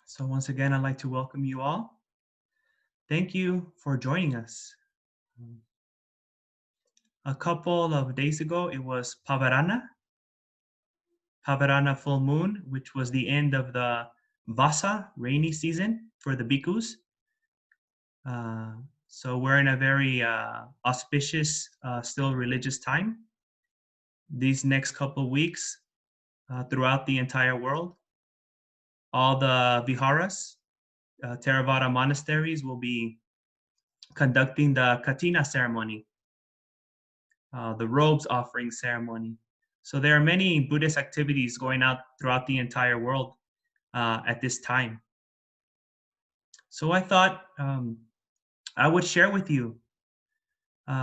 So once again, I'd like to welcome you all. Thank you for joining us. A couple of days ago, it was Pavarana full moon, which was the end of the Vasa, rainy season for the Bhikkhus. Uh, so we're in a very auspicious, still religious time. These next couple of weeks, throughout the entire world, all the viharas, Theravada monasteries will be conducting the Katina ceremony, the robes offering ceremony. So there are many Buddhist activities going out throughout the entire world at this time. So I thought I would share with you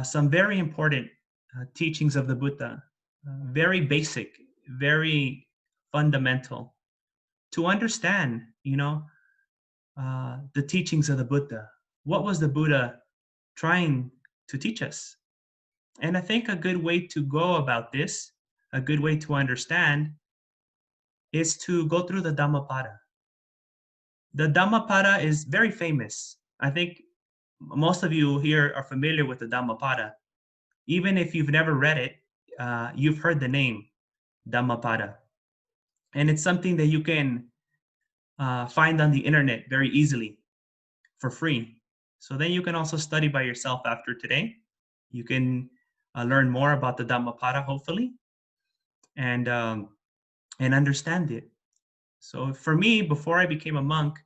some very important teachings of the Buddha, very basic, very fundamental to understand, the teachings of the Buddha. What was the Buddha trying to teach us? And I think a good way to go about this, a good way to understand, is to go through the Dhammapada. The Dhammapada is very famous. I think most of you here are familiar with the Dhammapada. Even if you've never read it, you've heard the name Dhammapada. And it's something that you can find on the internet very easily for free. So then you can also study by yourself after today. You can learn more about the Dhammapada, hopefully, and understand it. So for me, before I became a monk,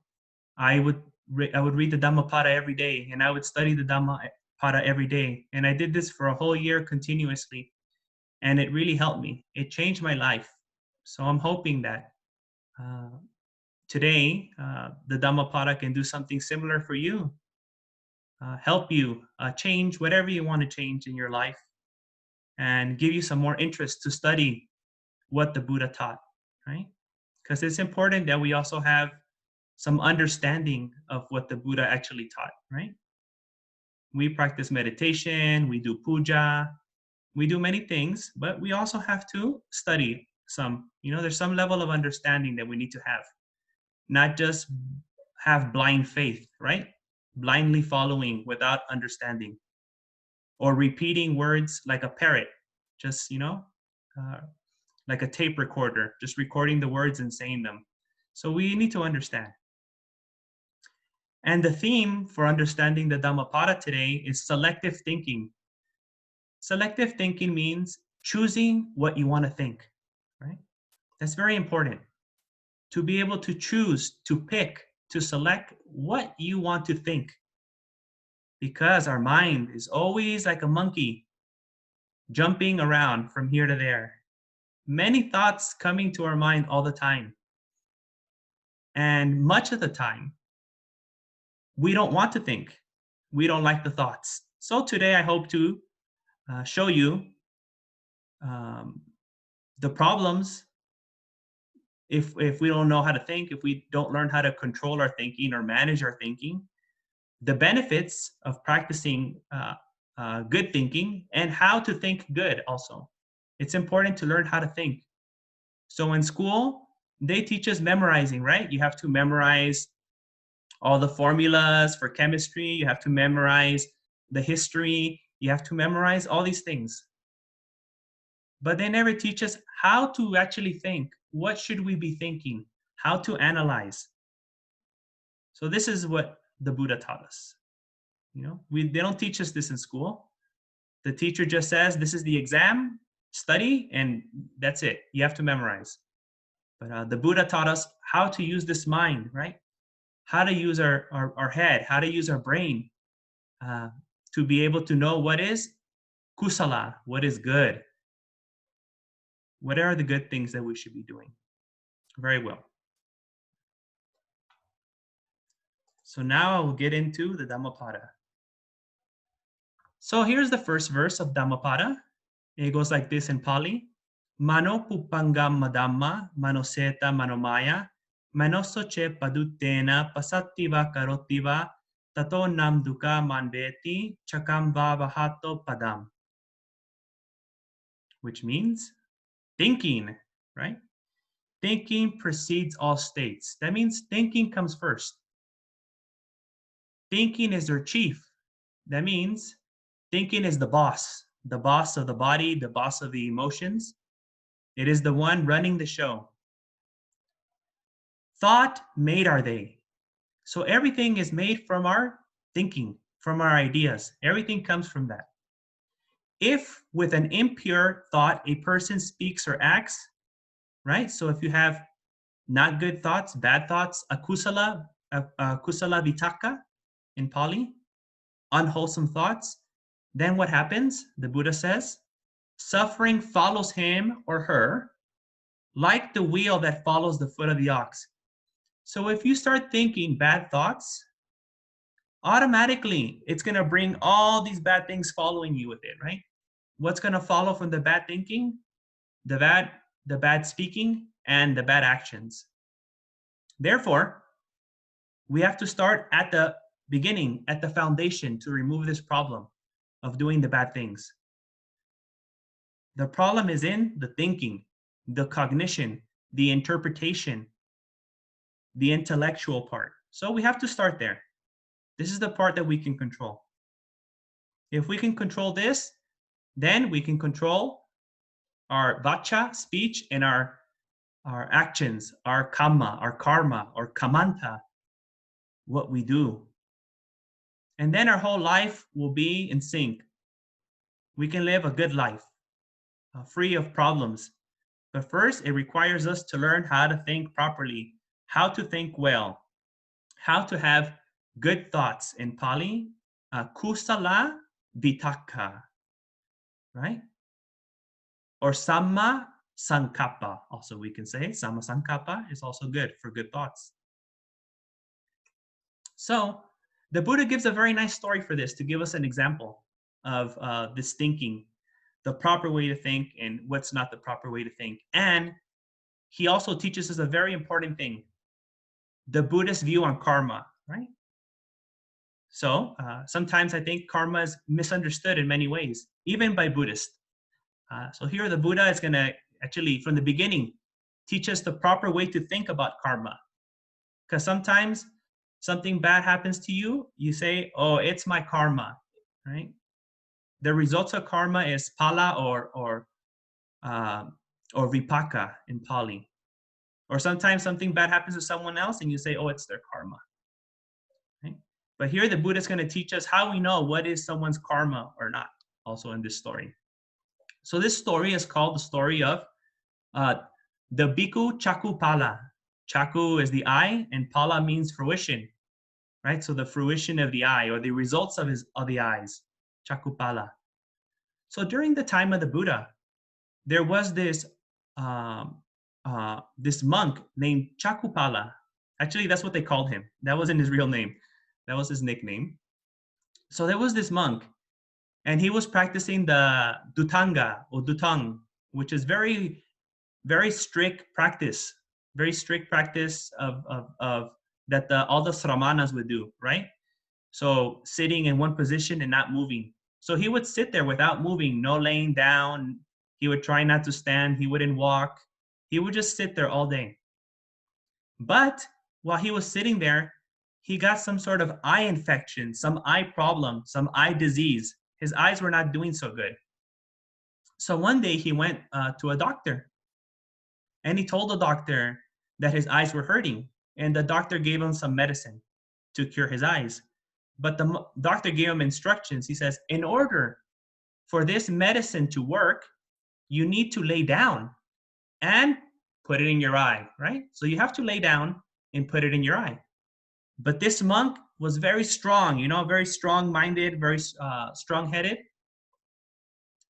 I would read the Dhammapada every day, and I would study the Dhammapada every day. And I did this for a whole year continuously, and it really helped me. It changed my life. So I'm hoping that today the Dhammapada can do something similar for you, help you change whatever you want to change in your life, and give you some more interest to study what the Buddha taught, right? Because it's important that we also have some understanding of what the Buddha actually taught, right? We practice meditation, we do puja, we do many things, but we also have to study some. There's some level of understanding that we need to have, not just have blind faith, right? Blindly following without understanding, or repeating words like a parrot, just, like a tape recorder, just recording the words and saying them. So we need to understand. And the theme for understanding the Dhammapada today is selective thinking. Selective thinking means choosing what you want to think, right? That's very important. To be able to choose, to pick, to select what you want to think. Because our mind is always like a monkey, jumping around from here to there. Many thoughts coming to our mind all the time. And much of the time, we don't want to think. We don't like the thoughts. So today I hope to show you the problems if we don't know how to think, if we don't learn how to control our thinking or manage our thinking, the benefits of practicing good thinking, and how to think good also. It's important to learn how to think. So in school, they teach us memorizing, right? You have to memorize all the formulas for chemistry. You have to memorize the history. You have to memorize all these things. But they never teach us how to actually think. What should we be thinking? How to analyze? So this is what the Buddha taught us. They don't teach us this in school. The teacher just says, this is the exam, study, and that's it. You have to memorize. But the Buddha taught us how to use this mind, right? How to use our head, how to use our brain to be able to know what is kusala, what is good. What are the good things that we should be doing? Very well. So now I will get into the Dhammapada. So here's the first verse of Dhammapada. It goes like this in Pali. Mano pupangam madamma manoseta manomaya manosoche padutena pasattiva karotiva tato nam dukkha manveti chakam vavahato padam. Which means thinking, right? Thinking precedes all states. That means thinking comes first. Thinking is their chief. That means thinking is the boss of the body, the boss of the emotions. It is the one running the show. Thought made are they. So everything is made from our thinking, from our ideas. Everything comes from that. If with an impure thought a person speaks or acts, right? So if you have not good thoughts, bad thoughts, akusala vitaka in Pali, unwholesome thoughts, then what happens? The Buddha says, suffering follows him or her like the wheel that follows the foot of the ox. So if you start thinking bad thoughts, automatically it's going to bring all these bad things following you with it, right? What's going to follow from the bad thinking? The bad speaking and the bad actions. Therefore, we have to start at the beginning, at the foundation, to remove this problem of doing the bad things. The problem is in the thinking, the cognition, the interpretation, the intellectual part. So we have to start there. This is the part that we can control. If we can control this, then we can control our vacha, speech, and our actions, our kamma, our karma, or kamanta, what we do. And then our whole life will be in sync. We can live a good life, free of problems. But first, it requires us to learn how to think properly, how to think well, how to have good thoughts. In Pali, kusala vitaka, right? Or samma sankappa, also we can say. Samma sankappa is also good for good thoughts. So the Buddha gives a very nice story for this to give us an example of this thinking, the proper way to think and what's not the proper way to think. And he also teaches us a very important thing, the Buddhist view on karma, right? So sometimes I think karma is misunderstood in many ways, even by Buddhists. So here the Buddha is going to actually, from the beginning, teach us the proper way to think about karma. Because sometimes something bad happens to you, you say, oh, it's my karma, right? The results of karma is pala or vipaka in Pali. Or sometimes something bad happens to someone else and you say, oh, it's their karma. Right? But here the Buddha is going to teach us how we know what is someone's karma or not, also in this story. So this story is called the story of the Bhikkhu Chakupala. Chaku is the eye and pala means fruition, right? So the fruition of the eye or the results of the eyes, Chakupala. So during the time of the Buddha, there was this this monk named Chakupala. Actually, that's what they called him. That wasn't his real name. That was his nickname. So there was this monk, and he was practicing the Dutanga or Dutang, which is very, very strict practice. Very strict practice of that all the sramanas would do, right? So sitting in one position and not moving. So he would sit there without moving, no laying down. He would try not to stand. He wouldn't walk. He would just sit there all day. But while he was sitting there, he got some sort of eye infection, some eye problem, some eye disease. His eyes were not doing so good. So one day he went to a doctor and he told the doctor that his eyes were hurting. And the doctor gave him some medicine to cure his eyes. But the doctor gave him instructions. He says, in order for this medicine to work, you need to lay down and put it in your eye, right? So you have to lay down and put it in your eye. But this monk was very strong, very strong-minded, very strong-headed.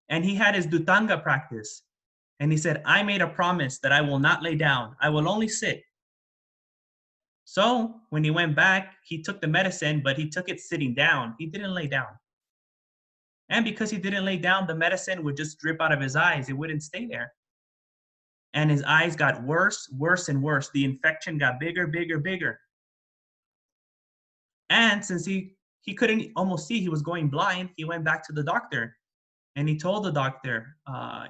And he had his Dutanga practice. And he said, I made a promise that I will not lay down. I will only sit. So when he went back, he took the medicine, but he took it sitting down. He didn't lay down. And because he didn't lay down, the medicine would just drip out of his eyes. It wouldn't stay there. And his eyes got worse, worse, and worse. The infection got bigger, bigger, bigger. And since he couldn't almost see, he was going blind, he went back to the doctor. And he told the doctor,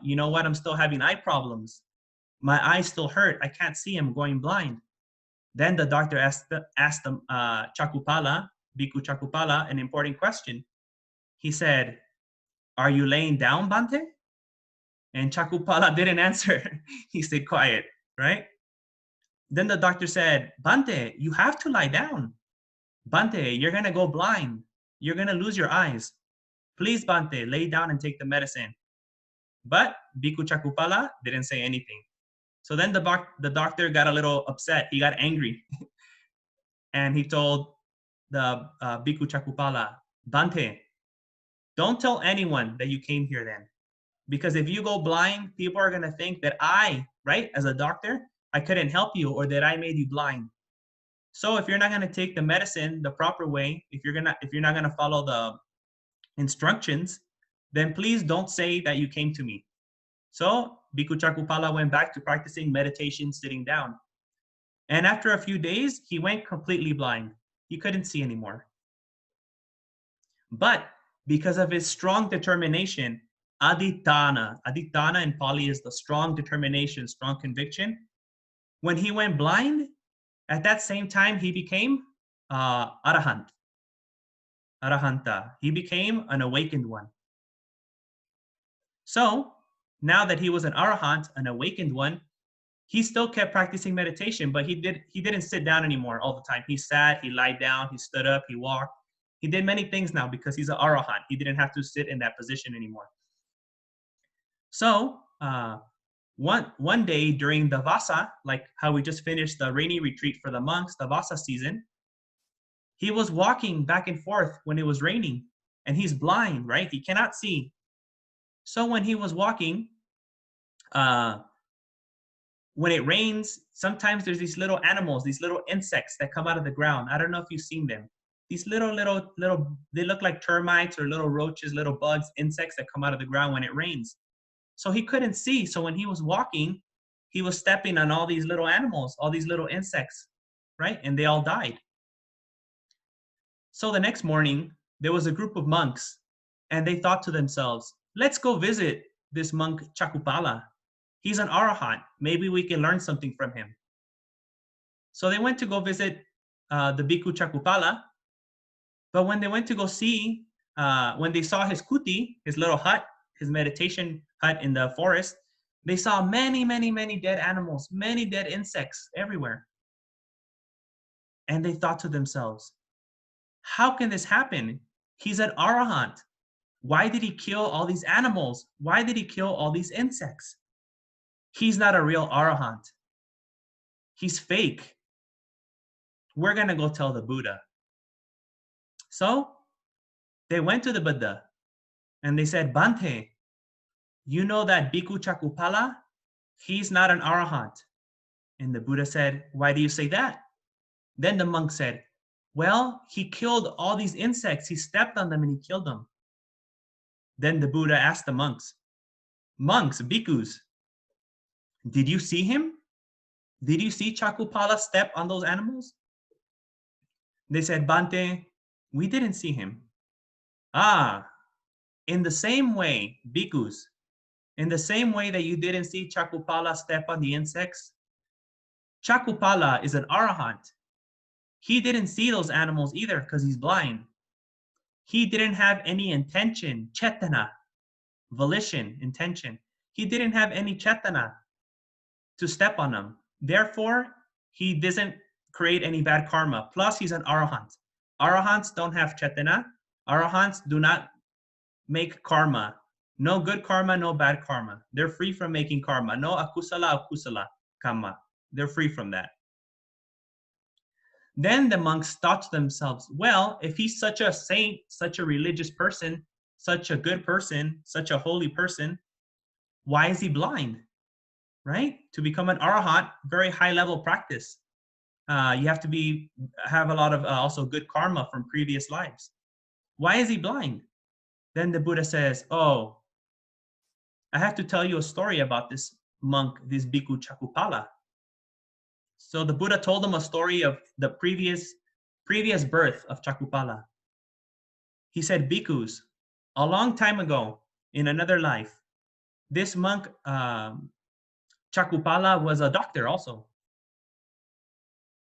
you know what, I'm still having eye problems. My eyes still hurt. I can't see. I'm going blind. Then the doctor asked Chakupala, Bhikkhu Chakupala, an important question. He said, "Are you laying down, Bante?" And Chakupala didn't answer. He stayed quiet, right? Then the doctor said, "Bante, you have to lie down. Bante, you're going to go blind. You're going to lose your eyes. Please, Bante, lay down and take the medicine." But Bhikkhu Chakupala didn't say anything. So then the doctor got a little upset. He got angry. And he told the Bhikkhu Chakupala, "Bante, don't tell anyone that you came here then. Because if you go blind, people are going to think that I, right, as a doctor, I couldn't help you or that I made you blind. So if you're not going to take the medicine the proper way, if you're not going to follow the instructions, then please don't say that you came to me." So Bhikkhu Chakupala went back to practicing meditation sitting down. And after a few days, he went completely blind. He couldn't see anymore. But because of his strong determination, aditana in Pali is the strong determination, strong conviction. When he went blind, at that same time, he became arahant, arahanta. He became an awakened one. So now that he was an arahant, an awakened one, he still kept practicing meditation, but he didn't sit down anymore all the time. He sat, he lied down, he stood up, he walked. He did many things now because he's an arahant. He didn't have to sit in that position anymore. So one day during the Vasa, like how we just finished the rainy retreat for the monks, the Vasa season, he was walking back and forth when it was raining, and he's blind, right? He cannot see. So when he was walking, when it rains, sometimes there's these little animals, these little insects that come out of the ground. I don't know if you've seen them. These little, they look like termites or little roaches, little bugs, insects that come out of the ground when it rains. So he couldn't see. So when he was walking, he was stepping on all these little animals, all these little insects, right? And they all died. So the next morning, there was a group of monks, and they thought to themselves, let's go visit this monk Chakupala. He's an arahant. Maybe we can learn something from him. So they went to go visit the Bhikkhu Chakupala. But when they went to go see, when they saw his kuti, his little hut, his meditation hut in the forest, they saw many, many, many dead animals, many dead insects everywhere. And they thought to themselves, how can this happen? He's an arahant. Why did he kill all these animals? Why did he kill all these insects? He's not a real arahant. He's fake. We're going to go tell the Buddha. So they went to the Buddha and they said, Bante, you know that Bhikkhu Chakupala, he's not an arahant. And the Buddha said, why do you say that? Then the monk said, well, he killed all these insects. He stepped on them and he killed them. Then the Buddha asked the monks, bhikkhus, did you see him? Did you see Chakupala step on those animals? They said, Bante, we didn't see him. In the same way, bhikkhus, in the same way that you didn't see Chakupala step on the insects, Chakupala is an arahant. He didn't see those animals either because he's blind. He didn't have any intention, chetana, volition, intention. He didn't have any chetana to step on them. Therefore, he doesn't create any bad karma. Plus, he's an arahant. Arahants don't have chetana. Arahants do not make karma. No good karma, no bad karma. They're free from making karma. No akusala karma. They're free from that. Then the monks thought to themselves, well, if he's such a saint, such a religious person, such a good person, such a holy person, why is he blind? Right? To become an arahant, very high level practice. You have to have a lot of also good karma from previous lives. Why is he blind? Then the Buddha says, oh, I have to tell you a story about this monk, this Bhikkhu Chakupala. So the Buddha told them a story of the previous birth of Chakupala. He said, bhikkhus, a long time ago in another life, this monk Chakupala was a doctor also.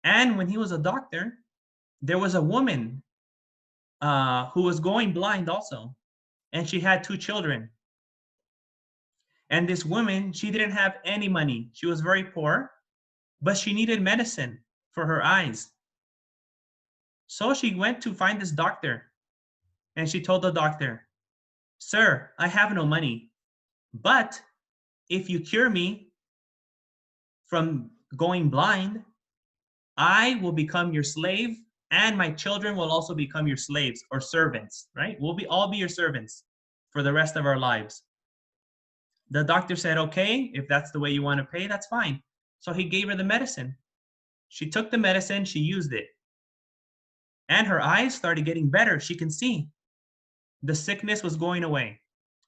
And when he was a doctor, there was a woman who was going blind also. And she had 2 children. And this woman, she didn't have any money. She was very poor, but she needed medicine for her eyes. So she went to find this doctor. And she told the doctor, "Sir, I have no money, but if you cure me from going blind, I will become your slave, and my children will also become your slaves or servants," right? We'll all be your servants for the rest of our lives. The doctor said, "Okay, if that's the way you want to pay, that's fine." So he gave her the medicine. She took the medicine, she used it, and her eyes started getting better. She can see. The sickness was going away.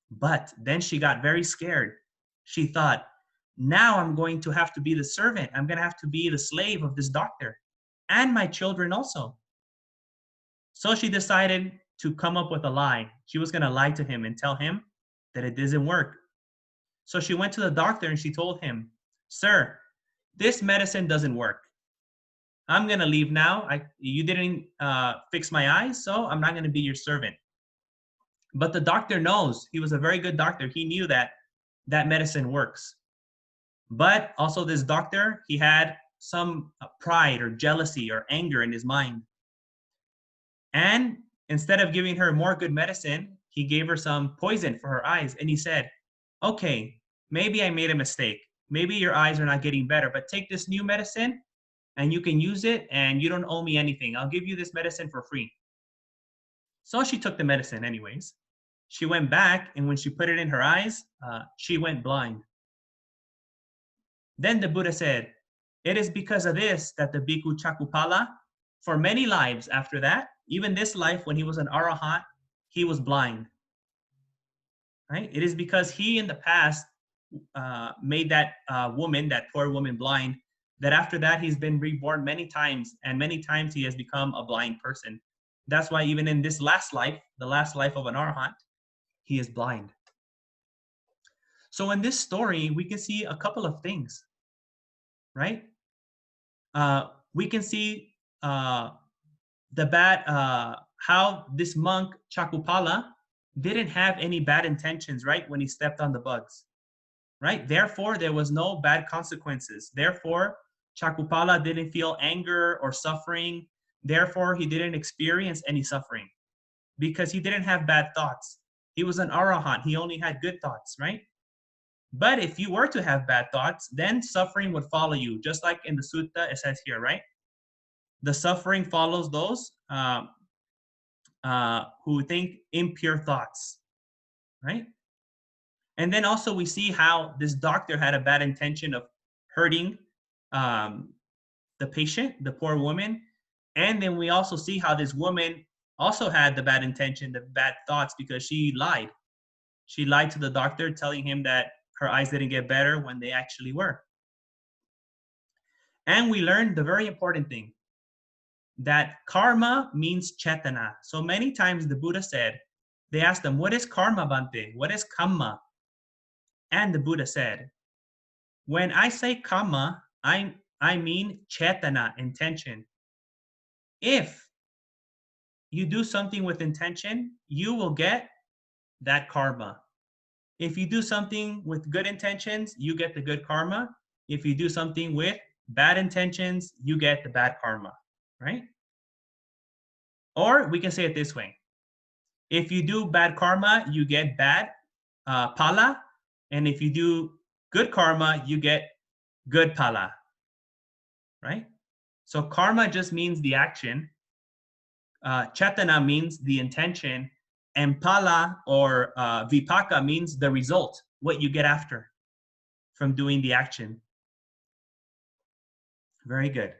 But then she got very scared. She thought, now I'm going to have to be the servant. I'm going to have to be the slave of this doctor and my children also. So she decided to come up with a lie. She was going to lie to him and tell him that it doesn't work. So she went to the doctor and she told him, "Sir, this medicine doesn't work. I'm going to leave now. You didn't fix my eyes, so I'm not going to be your servant." But the doctor knows. He was a very good doctor. He knew that that medicine works. But also this doctor, he had some pride or jealousy or anger in his mind. And instead of giving her more good medicine, he gave her some poison for her eyes. And he said, "Okay, maybe I made a mistake. Maybe your eyes are not getting better, but take this new medicine and you can use it and you don't owe me anything. I'll give you this medicine for free." So she took the medicine anyways. She went back, and when she put it in her eyes, she went blind. Then the Buddha said, "It is because of this that the Bhikkhu Chakupala, for many lives after that, even this life when he was an arahant, he was blind." Right? It is because he in the past made that woman, that poor woman, blind, that after that he's been reborn many times, and many times he has become a blind person. That's why even in this last life, the last life of an arahant, he is blind. So in this story, we can see a couple of things, right? We can see the bad, how this monk Chakupala didn't have any bad intentions, right? When he stepped on the bugs, right? Therefore, there was no bad consequences. Therefore, Chakupala didn't feel anger or suffering. Therefore, he didn't experience any suffering because he didn't have bad thoughts. He was an arahant. He only had good thoughts, right? But if you were to have bad thoughts, then suffering would follow you, just like in the sutta it says here, right? The suffering follows those who think impure thoughts, right? And then also we see how this doctor had a bad intention of hurting the patient, the poor woman. And then we also see how this woman also had the bad intention, the bad thoughts, because she lied. She lied to the doctor, telling him that her eyes didn't get better when they actually were. And we learned the very important thing, that karma means chetana. So many times the Buddha said, they asked him, "What is karma, Bhante? What is kamma?" And the Buddha said, "When I say kamma, I mean chetana, intention. If you do something with intention, you will get that karma. If you do something with good intentions, you get the good karma. If you do something with bad intentions, you get the bad karma," right? Or we can say it this way. If you do bad karma, you get bad pala. And if you do good karma, you get good pala, right? So karma just means the action. Chetana means the intention. And pala or vipaka means the result, what you get after from doing the action. Very good.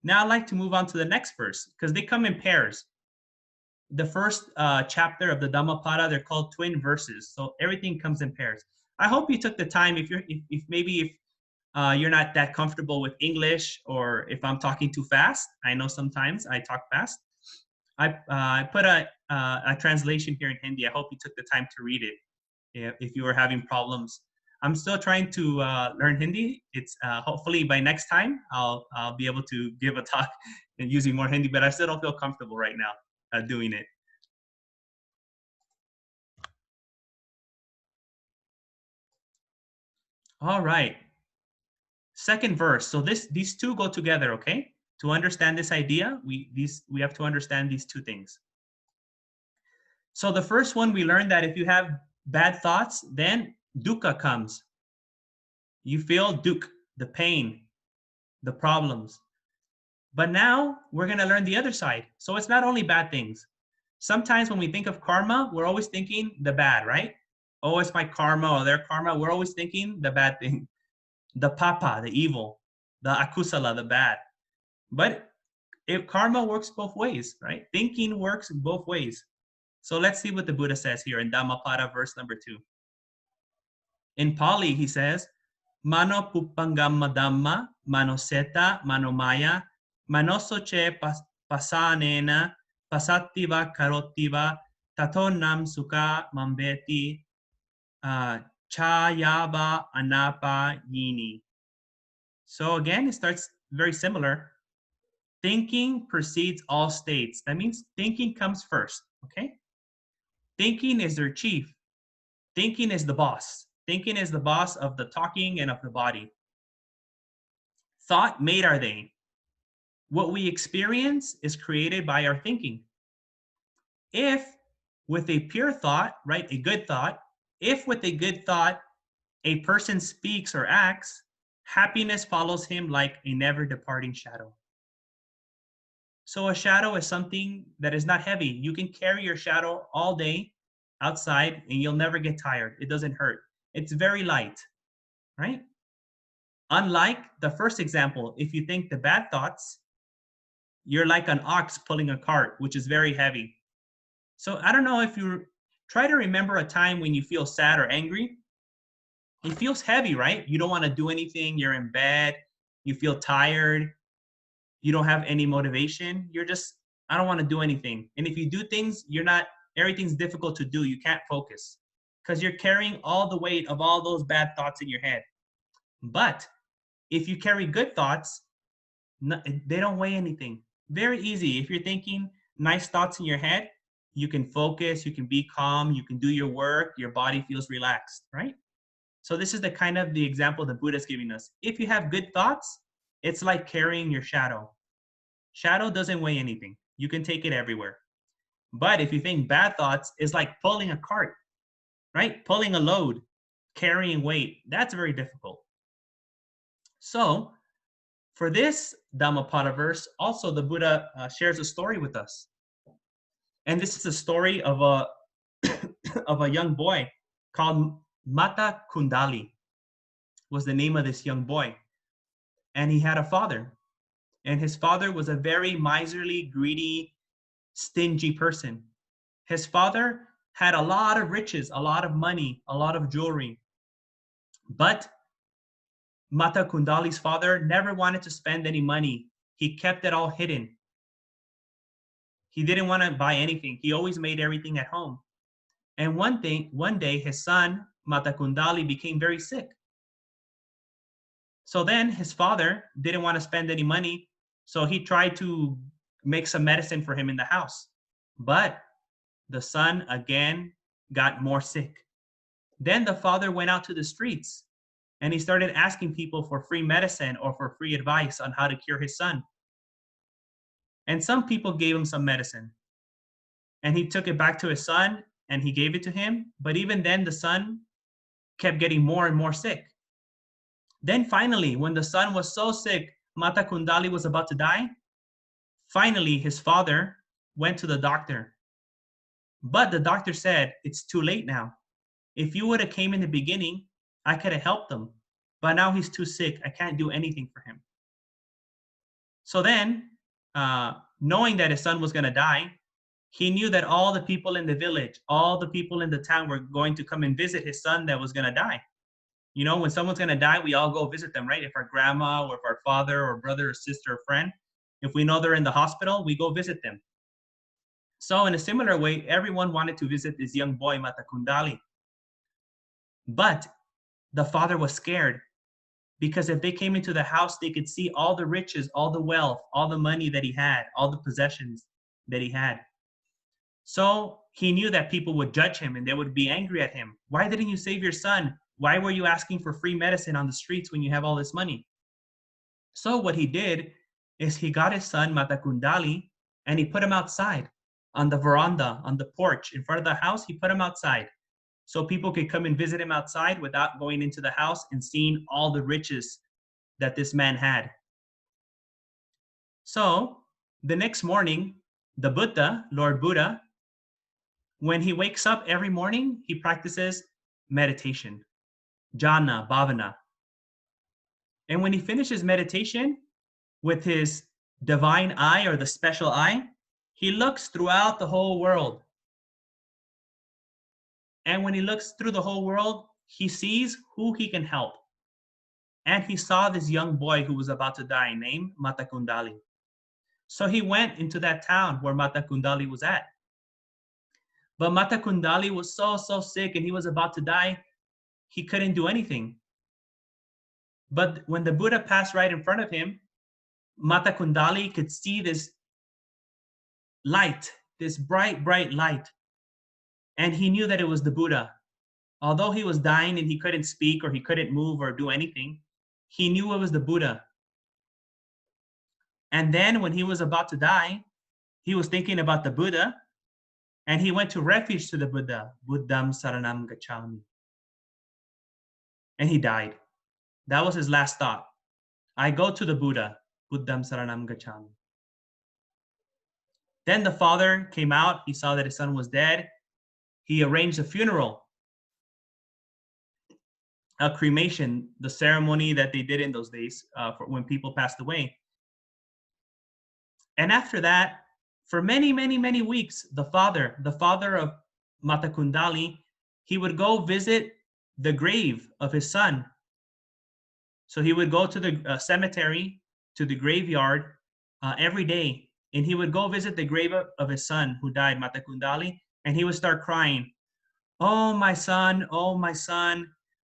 Now I'd like to move on to the next verse because they come in pairs. The first chapter of the Dhammapada, they're called twin verses. So everything comes in pairs. I hope you took the time. If maybe you're not that comfortable with English, or if I'm talking too fast, I know sometimes I talk fast. I put a translation here in Hindi. I hope you took the time to read it if you were having problems. I'm still trying to learn Hindi. It's hopefully by next time I'll be able to give a talk and using more Hindi, but I still don't feel comfortable right now doing it. All right. Second verse. So these two go together, okay? To understand this idea, we have to understand these two things. So the first one, we learned that if you have bad thoughts, then dukkha comes. You feel dukh, the pain, the problems. But now we're going to learn the other side. So it's not only bad things. Sometimes when we think of karma, we're always thinking the bad, right? Oh, it's my karma or their karma. We're always thinking the bad thing, the papa, the evil, the akusala, the bad. But if karma works both ways, right? Thinking works both ways. So let's see what the Buddha says here in Dhammapada, verse number 2. In Pali, he says, Mano pupangamma dhamma, mano seta, mano maya, manosoche pasanena, pasattiva karotiva, tatonam sukha mambeti, chayava anapa yini. So again, it starts very similar. Thinking precedes all states. That means thinking comes first, okay? Thinking is their chief. Thinking is the boss. Thinking is the boss of the talking and of the body. Thought made are they. What we experience is created by our thinking. If with a pure thought, right, a good thought, if with a good thought a person speaks or acts, happiness follows him like a never departing shadow. So a shadow is something that is not heavy. You can carry your shadow all day outside and you'll never get tired. It doesn't hurt. It's very light, right? Unlike the first example, if you think the bad thoughts, you're like an ox pulling a cart, which is very heavy. So I don't know if you try to remember a time when you feel sad or angry. It feels heavy, right? You don't want to do anything. You're in bed. You feel tired. You don't have any motivation. You're just, I don't want to do anything. And if you do things, everything's difficult to do. You can't focus because you're carrying all the weight of all those bad thoughts in your head. But if you carry good thoughts, they don't weigh anything. Very easy. If you're thinking nice thoughts in your head, you can focus, you can be calm, you can do your work, your body feels relaxed, right? So this is the kind of the example the Buddha is giving us. If you have good thoughts, it's like carrying your shadow. Shadow doesn't weigh anything. You can take it everywhere. But if you think bad thoughts, it's like pulling a cart, right? Pulling a load, carrying weight. That's very difficult. So for this Dhammapada verse, also the Buddha shares a story with us. And this is a story of a of a young boy called Mata Kundali was the name of this young boy. And he had a father. And his father was a very miserly, greedy, stingy person. His father had a lot of riches, a lot of money, a lot of jewelry. But Mata Kundali's father never wanted to spend any money. He kept it all hidden. He didn't want to buy anything. He always made everything at home. And one day, his son, Mata Kundali, became very sick. So then his father didn't want to spend any money. So he tried to make some medicine for him in the house. But the son again got more sick. Then the father went out to the streets and he started asking people for free medicine or for free advice on how to cure his son. And some people gave him some medicine. And he took it back to his son and he gave it to him. But even then, the son kept getting more and more sick. Then finally, when the son was so sick, Mata Kundali was about to die. Finally, his father went to the doctor. But the doctor said, it's too late now. If you would have came in the beginning, I could have helped him. But now he's too sick. I can't do anything for him. So then, knowing that his son was going to die, he knew that all the people in the village, all the people in the town were going to come and visit his son that was going to die. You know, when someone's going to die, we all go visit them, right? If our grandma or if our father or brother or sister or friend, if we know they're in the hospital, we go visit them. So in a similar way, everyone wanted to visit this young boy, Mata Kundali. But the father was scared, because if they came into the house, they could see all the riches, all the wealth, all the money that he had, all the possessions that he had. So he knew that people would judge him and they would be angry at him. Why didn't you save your son? Why were you asking for free medicine on the streets when you have all this money? So what he did is he got his son Matakundali and he put him outside on the veranda, on the porch in front of the house. He put him outside so people could come and visit him outside without going into the house and seeing all the riches that this man had. So the next morning, the Buddha, Lord Buddha, when he wakes up every morning, he practices meditation, jhana, bhavana. And when he finishes meditation with his divine eye or the special eye, he looks throughout the whole world. And when he looks through the whole world, he sees who he can help. And he saw this young boy who was about to die named Matakundali. So he went into that town where Matakundali was at. But Matakundali was so sick and he was about to die. He couldn't do anything. But when the Buddha passed right in front of him, Matakundali could see this light, this bright light. And he knew that it was the Buddha. Although he was dying and he couldn't speak or he couldn't move or do anything, he knew it was the Buddha. And then when he was about to die, he was thinking about the Buddha and he went to refuge to the Buddha, Buddham Saranam Gacchami. And he died. That was his last thought. I go to the Buddha, Buddham Saranam Gacchami. Then the father came out. He saw that his son was dead. He arranged a funeral, a cremation, the ceremony that they did in those days for when people passed away. And after that, for many weeks, the father of Matakundali, he would go visit the grave of his son. So he would go to the cemetery, to the graveyard every day, and he would go visit the grave of his son who died, Matakundali, and he would start crying. Oh, my son,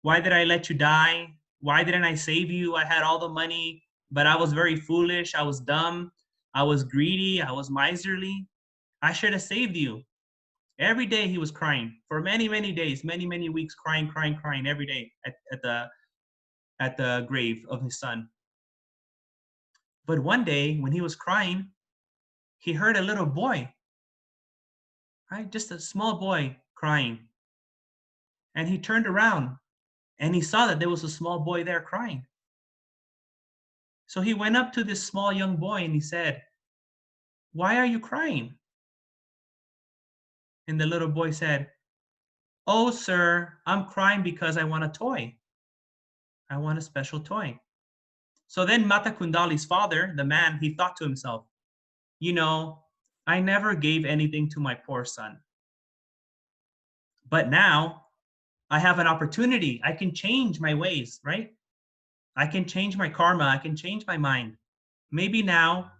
why did I let you die? Why didn't I save you? I had all the money, but I was very foolish. I was dumb. I was greedy. I was miserly. I should have saved you. Every day he was crying for many days, many weeks, crying every day at the grave of his son. But one day when he was crying, he heard a little boy, right? Just a small boy crying. And he turned around and he saw that there was a small boy there crying. So he went up to this small young boy and he said, "Why are you crying?" And the little boy said, "Oh, sir, I'm crying because I want a toy. I want a special toy." So then Matakundali's father, the man, he thought to himself, I never gave anything to my poor son. But now I have an opportunity. I can change my ways, right? I can change my karma. I can change my mind. Maybe now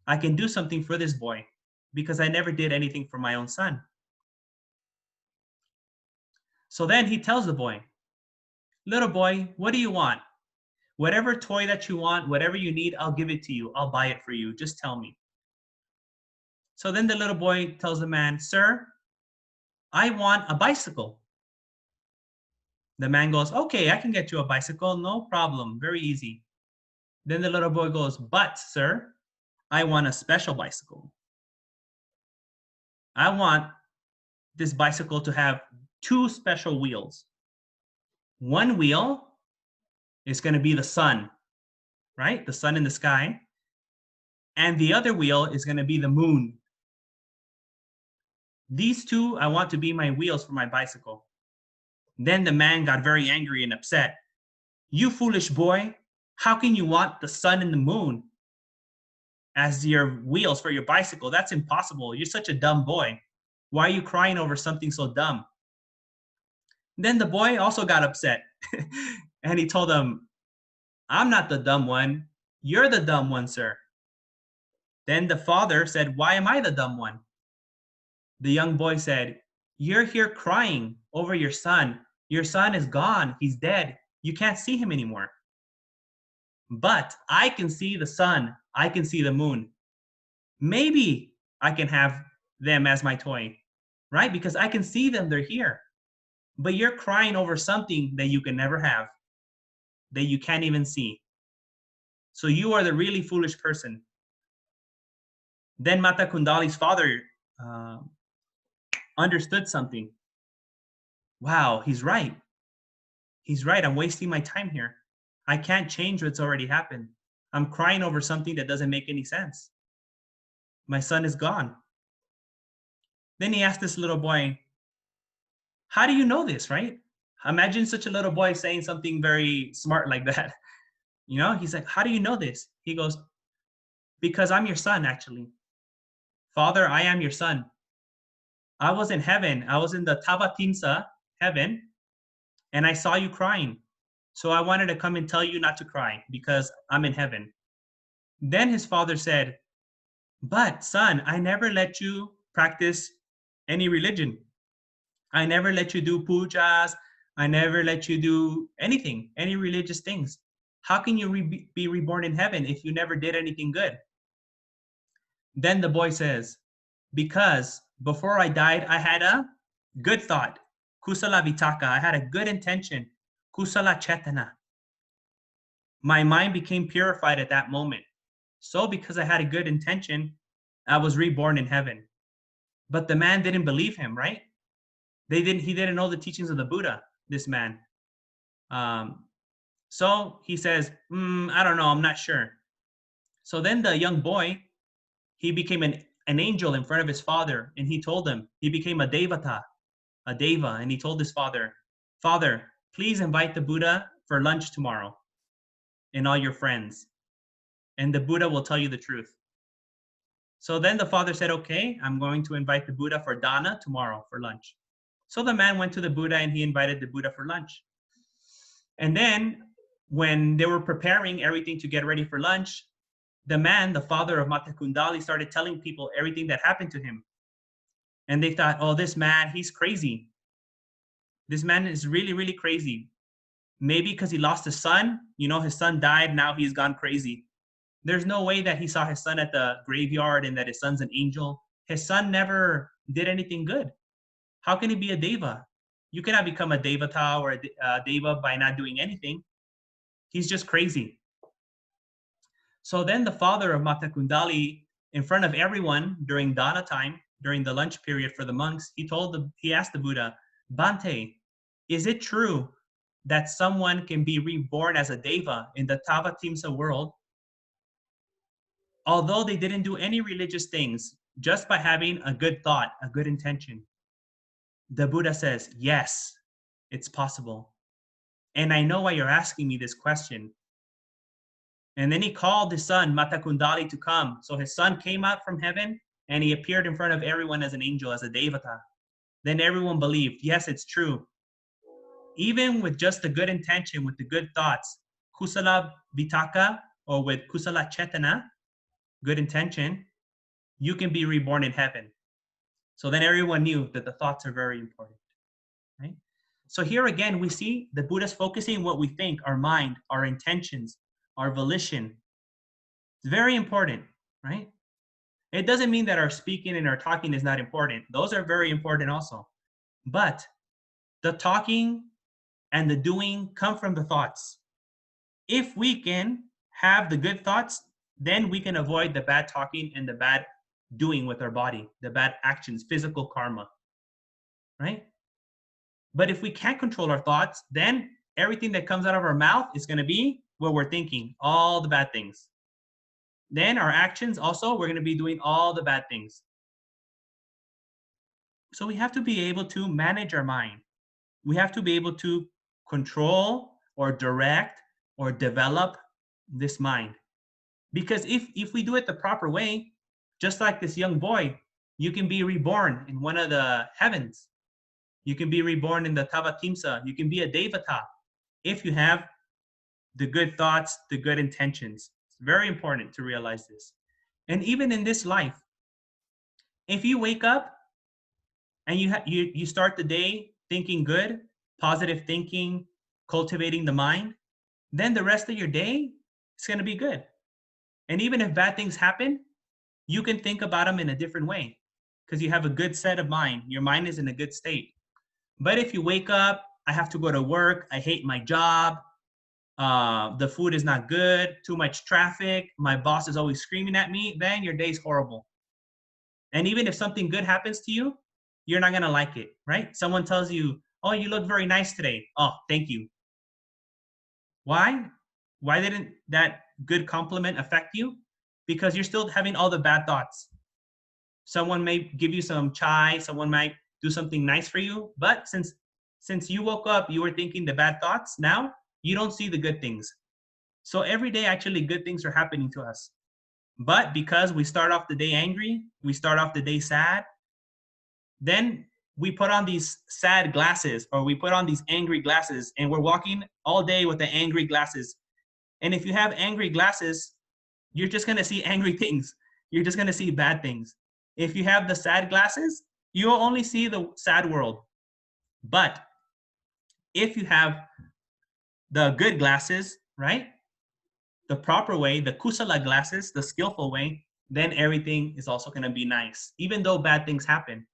I can do something for this boy because I never did anything for my own son. So then he tells the boy, "Little boy, what do you want? Whatever toy that you want, whatever you need, I'll give it to you. I'll buy it for you. Just tell me." So then the little boy tells the man, "Sir, I want a bicycle." The man goes, "Okay, I can get you a bicycle. No problem. Very easy." Then the little boy goes, "But, sir, I want a special bicycle. I want this bicycle to have 2 special wheels. One wheel is going to be the sun, right? The sun in the sky. And the other wheel is going to be the moon. These 2, I want to be my wheels for my bicycle." Then the man got very angry and upset. "You foolish boy, how can you want the sun and the moon as your wheels for your bicycle? That's impossible. You're such a dumb boy. Why are you crying over something so dumb?" Then the boy also got upset and he told him, "I'm not the dumb one. You're the dumb one, sir." Then the father said, "Why am I the dumb one?" The young boy said, "You're here crying over your son. Your son is gone. He's dead. You can't see him anymore. But I can see the sun. I can see the moon. Maybe I can have them as my toy, right? Because I can see them. They're here. But you're crying over something that you can never have, that you can't even see. So you are the really foolish person. Then Mata Kundali's father uh, understood something. Wow, he's right. He's right. I'm wasting my time here. I can't change what's already happened. I'm crying over something that doesn't make any sense. My son is gone. Then he asked this little boy, how do you know this, right? Imagine such a little boy saying something very smart like that. He's like, how do you know this? He goes, because I'm your son, actually. Father, I am your son. I was in heaven. I was in the Tavatimsa, heaven, and I saw you crying. So I wanted to come and tell you not to cry because I'm in heaven. Then his father said, but son, I never let you practice any religion. I never let you do pujas. I never let you do anything, any religious things. How can you be reborn in heaven if you never did anything good? Then the boy says, because before I died, I had a good thought, kusala vitaka. I had a good intention, kusala chetana. My mind became purified at that moment. So because I had a good intention, I was reborn in heaven. But the man didn't believe him, right? He didn't know the teachings of the Buddha, this man. So he says, I don't know, I'm not sure. So then the young boy, he became an angel in front of his father, and he told him, he became a devata, a deva, and he told his father, Father, please invite the Buddha for lunch tomorrow and all your friends, and the Buddha will tell you the truth. So then the father said, okay, I'm going to invite the Buddha for dana tomorrow for lunch. So the man went to the Buddha and he invited the Buddha for lunch. And then when they were preparing everything to get ready for lunch, the man, the father of Mata Kundali, started telling people everything that happened to him. And they thought, oh, this man, he's crazy. This man is really, really crazy. Maybe because he lost his son, his son died, now he's gone crazy. There's no way that he saw his son at the graveyard and that his son's an angel. His son never did anything good. How can he be a deva? You cannot become a devata or a deva by not doing anything. He's just crazy. So then the father of Mata Kundali, in front of everyone during dana time, during the lunch period for the monks, he asked the Buddha, Bhante, is it true that someone can be reborn as a deva in the Tavatimsa world, although they didn't do any religious things, just by having a good thought, a good intention? The Buddha says, yes, it's possible. And I know why you're asking me this question. And then he called his son, Mata Kundali, to come. So his son came out from heaven and he appeared in front of everyone as an angel, as a devata. Then everyone believed, yes, it's true. Even with just the good intention, with the good thoughts, kusala vitaka, or with kusala chetana, good intention, you can be reborn in heaven. So then everyone knew that the thoughts are very important, right? So here again, we see the Buddha's focusing on what we think, our mind, our intentions, our volition. It's very important, right? It doesn't mean that our speaking and our talking is not important. Those are very important also. But the talking and the doing come from the thoughts. If we can have the good thoughts, then we can avoid the bad talking and the bad doing with our body, the bad actions, physical karma, right? But if we can't control our thoughts, then everything that comes out of our mouth is going to be what we're thinking, all the bad things. Then our actions also, we're going to be doing all the bad things. So we have to be able to manage our mind. We have to be able to control or direct or develop this mind. Because if we do it the proper way, just like this young boy, you can be reborn in one of the heavens. You can be reborn in the Tavatimsa. You can be a devata if you have the good thoughts, the good intentions. It's very important to realize this. And even in this life, if you wake up and you start the day thinking good, positive thinking, cultivating the mind, then the rest of your day is going to be good. And even if bad things happen, you can think about them in a different way because you have a good set of mind. Your mind is in a good state. But if you wake up, I have to go to work, I hate my job, the food is not good, too much traffic, my boss is always screaming at me, then your day's horrible. And even if something good happens to you, you're not going to like it, right? Someone tells you, oh, you look very nice today. Oh, thank you. Why? Why didn't that good compliment affect you? Because you're still having all the bad thoughts. Someone may give you some chai, someone might do something nice for you, but since you woke up, you were thinking the bad thoughts, now you don't see the good things. So every day, actually, good things are happening to us. But because we start off the day angry, we start off the day sad, then we put on these sad glasses or we put on these angry glasses and we're walking all day with the angry glasses. And if you have angry glasses, you're just going to see angry things. You're just going to see bad things. If you have the sad glasses, you'll only see the sad world. But if you have the good glasses, right? The proper way, the kusala glasses, the skillful way, then everything is also going to be nice, even though bad things happen.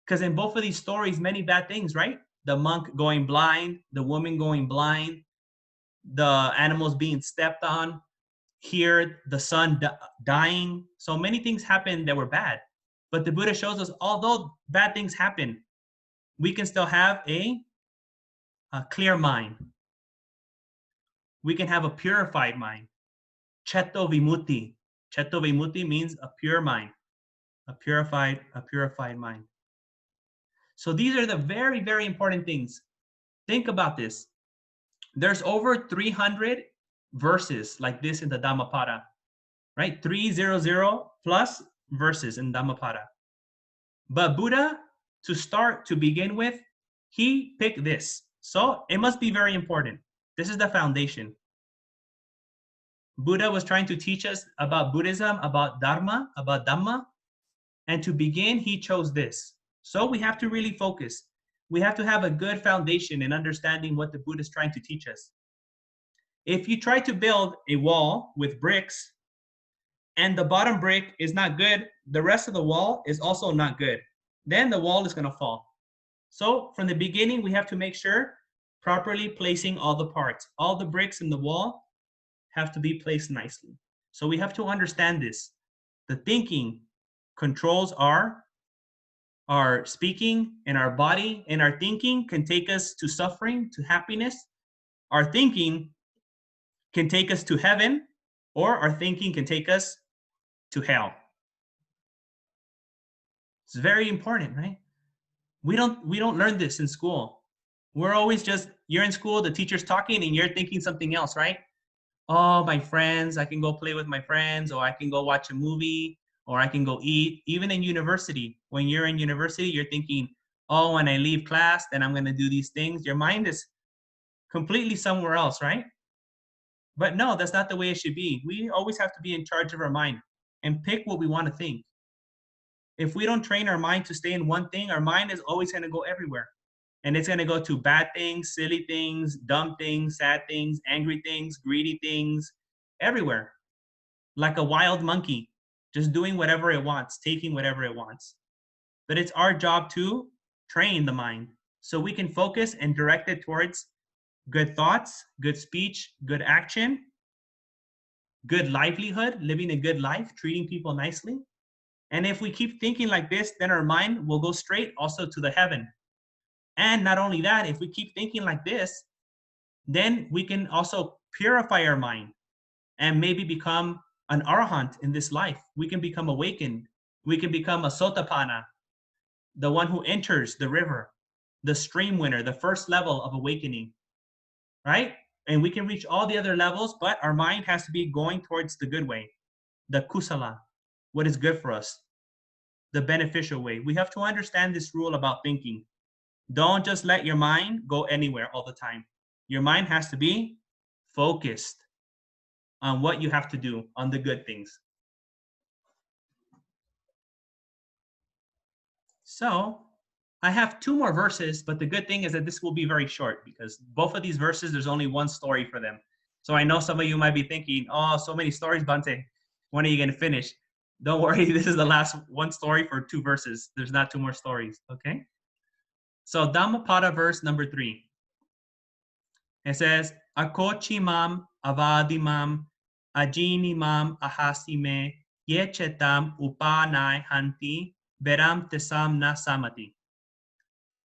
Because in both of these stories, many bad things, right? The monk going blind, the woman going blind, the animals being stepped on, here the son dying. So many things happened that were bad. But the Buddha shows us, although bad things happen, we can still have a clear mind. We can have a purified mind. Cetto vimutti. Cetto vimutti means a pure mind, a purified mind. So these are the very, very important things. Think about this. There's over 300 verses like this in the Dhammapada, right? 300 plus verses in Dhammapada. But Buddha, to begin with, he picked this. So it must be very important. This is the foundation. Buddha was trying to teach us about Buddhism, about Dharma, about Dhamma. And to begin, he chose this. So we have to really focus. We have to have a good foundation in understanding what the Buddha is trying to teach us. If you try to build a wall with bricks and the bottom brick is not good, the rest of the wall is also not good. Then the wall is going to fall. So from the beginning, we have to make sure properly placing all the parts. All the bricks in the wall have to be placed nicely. So we have to understand this. The thinking controls our speaking and our body, and our thinking can take us to suffering, to happiness. Our thinking can take us to heaven, or our thinking can take us to hell. It's very important, right? We don't learn this in school. We're always just, you're in school, the teacher's talking and you're thinking something else, right? Oh, my friends, I can go play with my friends, or I can go watch a movie, or I can go eat. Even in university, when you're in university, you're thinking, oh, when I leave class, then I'm going to do these things. Your mind is completely somewhere else, right? But no, that's not the way it should be. We always have to be in charge of our mind and pick what we want to think. If we don't train our mind to stay in one thing, our mind is always going to go everywhere. And it's going to go to bad things, silly things, dumb things, sad things, angry things, greedy things, everywhere. Like a wild monkey, just doing whatever it wants, taking whatever it wants. But it's our job to train the mind so we can focus and direct it towards good thoughts, good speech, good action, good livelihood, living a good life, treating people nicely. And if we keep thinking like this, then our mind will go straight also to the heaven. And not only that, if we keep thinking like this, then we can also purify our mind and maybe become an arahant in this life. We can become awakened. We can become a sotapanna, the one who enters the river, the stream winner, the first level of awakening, right? And we can reach all the other levels, but our mind has to be going towards the good way, the kusala, what is good for us, the beneficial way. We have to understand this rule about thinking. Don't just let your mind go anywhere all the time. Your mind has to be focused on what you have to do, on the good things. So I have two more verses, but the good thing is that this will be very short because both of these verses, there's only one story for them. So I know some of you might be thinking, oh, so many stories, Bante. When are you going to finish? Don't worry, this is the last one story for two verses. There's not two more stories, okay? So Dhammapada verse number 3. It says, Akochimam avadimam ajinimam ahasime yechetam upanai hanti beram tesam na samati.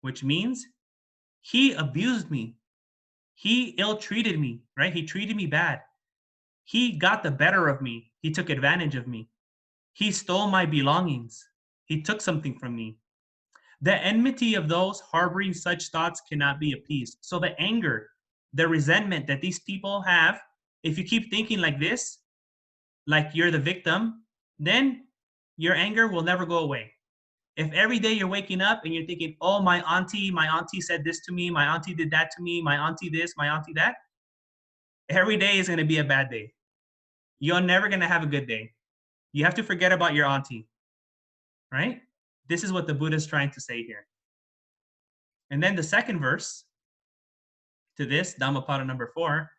Which means, he abused me. He ill-treated me, right? He treated me bad. He got the better of me. He took advantage of me. He stole my belongings. He took something from me. The enmity of those harboring such thoughts cannot be appeased. So the anger, the resentment that these people have, if you keep thinking like this, like you're the victim, then your anger will never go away. If every day you're waking up and you're thinking, oh, my auntie said this to me, my auntie did that to me, my auntie this, my auntie that, every day is going to be a bad day. You're never going to have a good day. You have to forget about your auntie, right? This is what the Buddha is trying to say here. And then the second verse to this, Dhammapada number 4,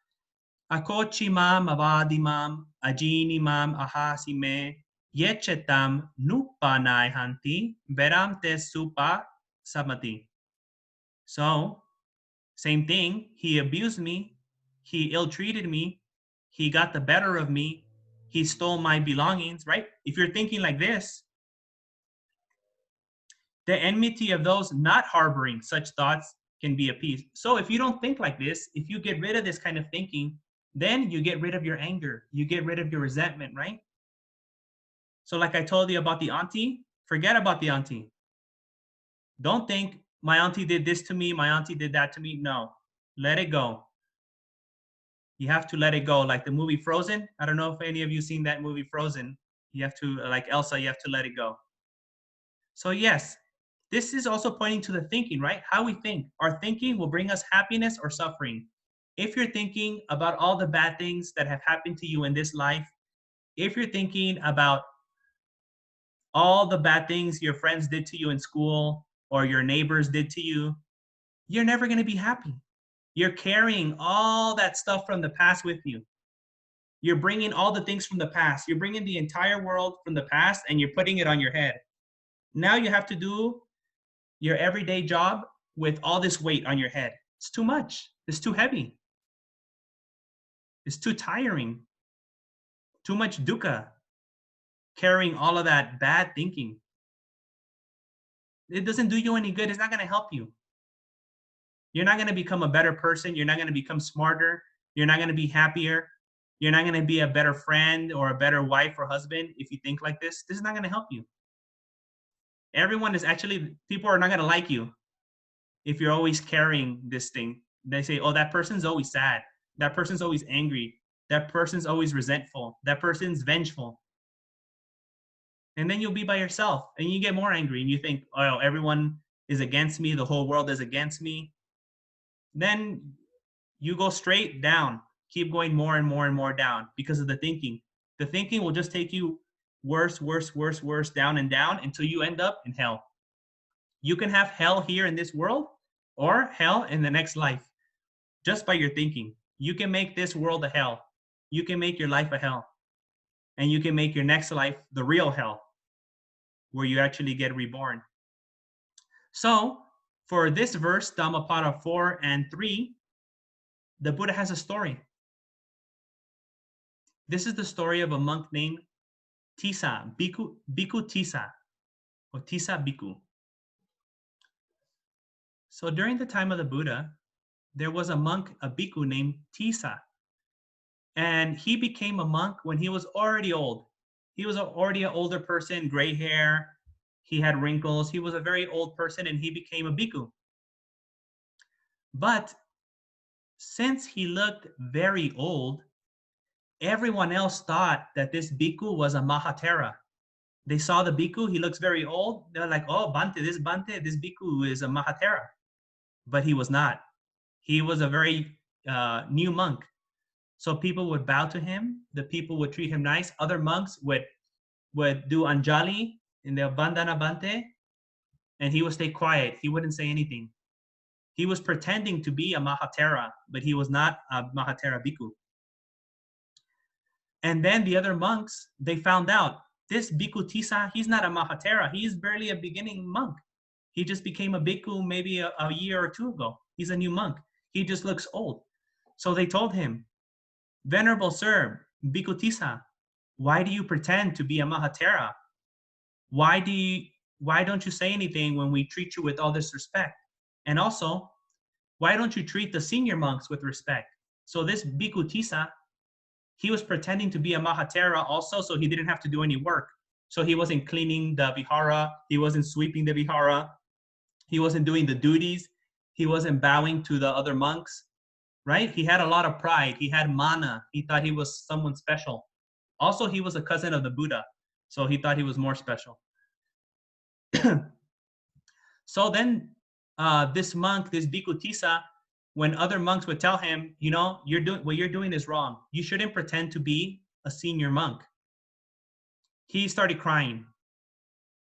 Akochimam avadimam ajinimam ahasime yechetam nupanai hanti beram te supa samati. So, same thing, he abused me, he ill-treated me, he got the better of me, he stole my belongings, right? If you're thinking like this, the enmity of those not harboring such thoughts can be appeased. So if you don't think like this, if you get rid of this kind of thinking, then you get rid of your anger, you get rid of your resentment, right? So like I told you about the auntie, forget about the auntie. Don't think my auntie did this to me, my auntie did that to me. No, let it go. You have to let it go. Like the movie Frozen. I don't know if any of you seen that movie Frozen. You have to, like Elsa, you have to let it go. So yes, this is also pointing to the thinking, right? How we think. Our thinking will bring us happiness or suffering. If you're thinking about all the bad things that have happened to you in this life, if you're thinking about all the bad things your friends did to you in school or your neighbors did to you, you're never going to be happy. You're carrying all that stuff from the past with you. You're bringing all the things from the past. You're bringing the entire world from the past and you're putting it on your head. Now you have to do your everyday job with all this weight on your head. It's too much. It's too heavy. It's too tiring. Too much dukkha. Carrying all of that bad thinking. It doesn't do you any good. It's not going to help you. You're not going to become a better person. You're not going to become smarter. You're not going to be happier. You're not going to be a better friend or a better wife or husband if you think like this. This is not going to help you. Everyone is actually, people are not going to like you if you're always carrying this thing. They say, oh, that person's always sad. That person's always angry. That person's always resentful. That person's vengeful. And then you'll be by yourself and you get more angry and you think, oh, everyone is against me. The whole world is against me. Then you go straight down, keep going more and more and more down because of the thinking. The thinking will just take you worse, worse, worse, worse, down and down until you end up in hell. You can have hell here in this world or hell in the next life just by your thinking. You can make this world a hell. You can make your life a hell. And you can make your next life the real hell where you actually get reborn. So for this verse, Dhammapada 4 and 3, the Buddha has a story. This is the story of a monk named Tissa, Bhikkhu Tissa, or Tissa Bhikkhu. So during the time of the Buddha, there was a monk, a bhikkhu named Tissa. And he became a monk when he was already old. He was already an older person, gray hair, he had wrinkles, he was a very old person and he became a bhikkhu. But since he looked very old, everyone else thought that this bhikkhu was a mahatera. They saw the bhikkhu, he looks very old. They're like, oh, this bhikkhu is a mahatera. But he was not. He was a very new monk. So people would bow to him. The people would treat him nice. Other monks would do anjali in their bandana bante. and he would stay quiet. He wouldn't say anything. He was pretending to be a Mahatera, but he was not a Mahatera Bhikkhu. And then the other monks, they found out this Bhikkhu Tissa, he's not a Mahatera. He's barely a beginning monk. He just became a Bhikkhu maybe a year or two ago. He's a new monk. He just looks old. So they told him, Venerable Sir, Bhikkhu Tissa, why do you pretend to be a Mahatera? Why don't you say anything when we treat you with all this respect? And also, why don't you treat the senior monks with respect? So this Bhikkhu Tissa, he was pretending to be a Mahatera also, so he didn't have to do any work. So he wasn't cleaning the vihara, he wasn't sweeping the vihara, he wasn't doing the duties, he wasn't bowing to the other monks, right? He had a lot of pride, he had mana, he thought he was someone special. Also, he was a cousin of the Buddha, so he thought he was more special. So then this monk, this Bhikkhu Tissa, when other monks would tell him, you know, what you're doing is wrong. You shouldn't pretend to be a senior monk. He started crying.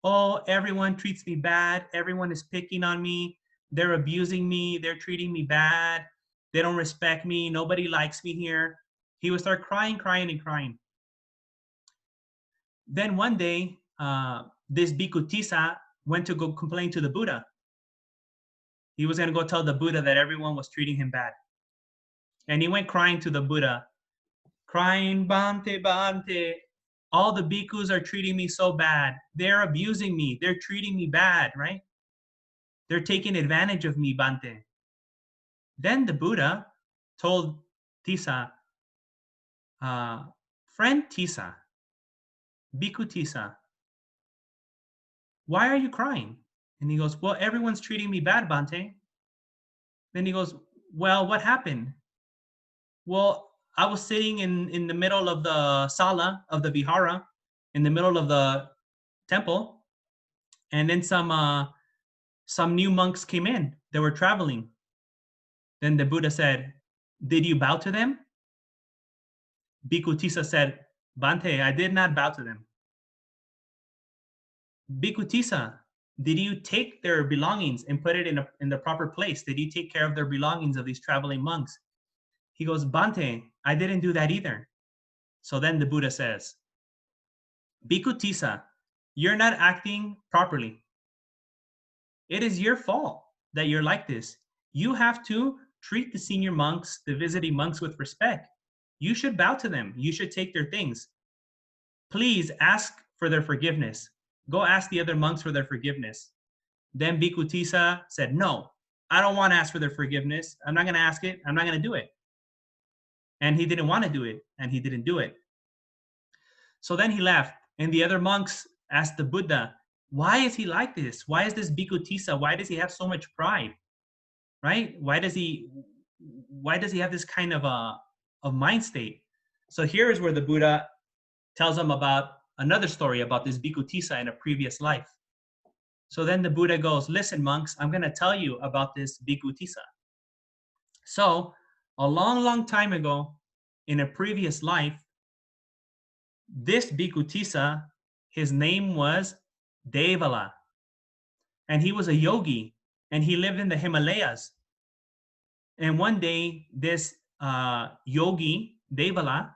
Oh, everyone treats me bad. Everyone is picking on me. They're abusing me. They're treating me bad. They don't respect me. Nobody likes me here. He would start crying, crying, and crying. Then one day, this Bhikkhu Tissa went to go complain to the Buddha. He was going to go tell the Buddha that everyone was treating him bad. And he went crying to the Buddha, crying, Bhante, Bhante, all the bhikkhus are treating me so bad. They're abusing me. They're treating me bad, right? They're taking advantage of me, Bhante. Then the Buddha told Tissa, friend Tissa, Bhikkhu Tissa, why are you crying? And he goes, well, everyone's treating me bad, Bhante. Then he goes, well, what happened? Well, I was sitting in the middle of the sala of the vihara, in the middle of the temple, and then some new monks came in. They were traveling. Then the Buddha said, did you bow to them? Bhikkhu Tissa said, Bhante, I did not bow to them. Bhikkhu Tissa, did you take their belongings and put it in the proper place? Did you take care of their belongings of these traveling monks? He goes, Bhante, I didn't do that either. So then the Buddha says, Bhikkhu Tissa, you're not acting properly. It is your fault that you're like this. You have to treat the senior monks, the visiting monks, with respect. You should bow to them. You should take their things. Please ask for their forgiveness. Go ask the other monks for their forgiveness. Then Bhikkhu Tissa said, no, I don't want to ask for their forgiveness. I'm not going to ask it. I'm not going to do it. And he didn't want to do it, and he didn't do it. So then he left, and the other monks asked the Buddha, why is he like this? Why is this Bhikkhu Tissa? Why does he have so much pride? Right? Why does he have this kind of mind state? So here is where the Buddha tells them about another story about this Bhikkhu Tissa in a previous life. So then the Buddha goes, listen, monks, I'm going to tell you about this Bhikkhu Tissa. So a long, long time ago, in a previous life, this Bhikkhu Tissa, his name was Devala. And he was a yogi, and he lived in the Himalayas. And one day, this yogi, Devala,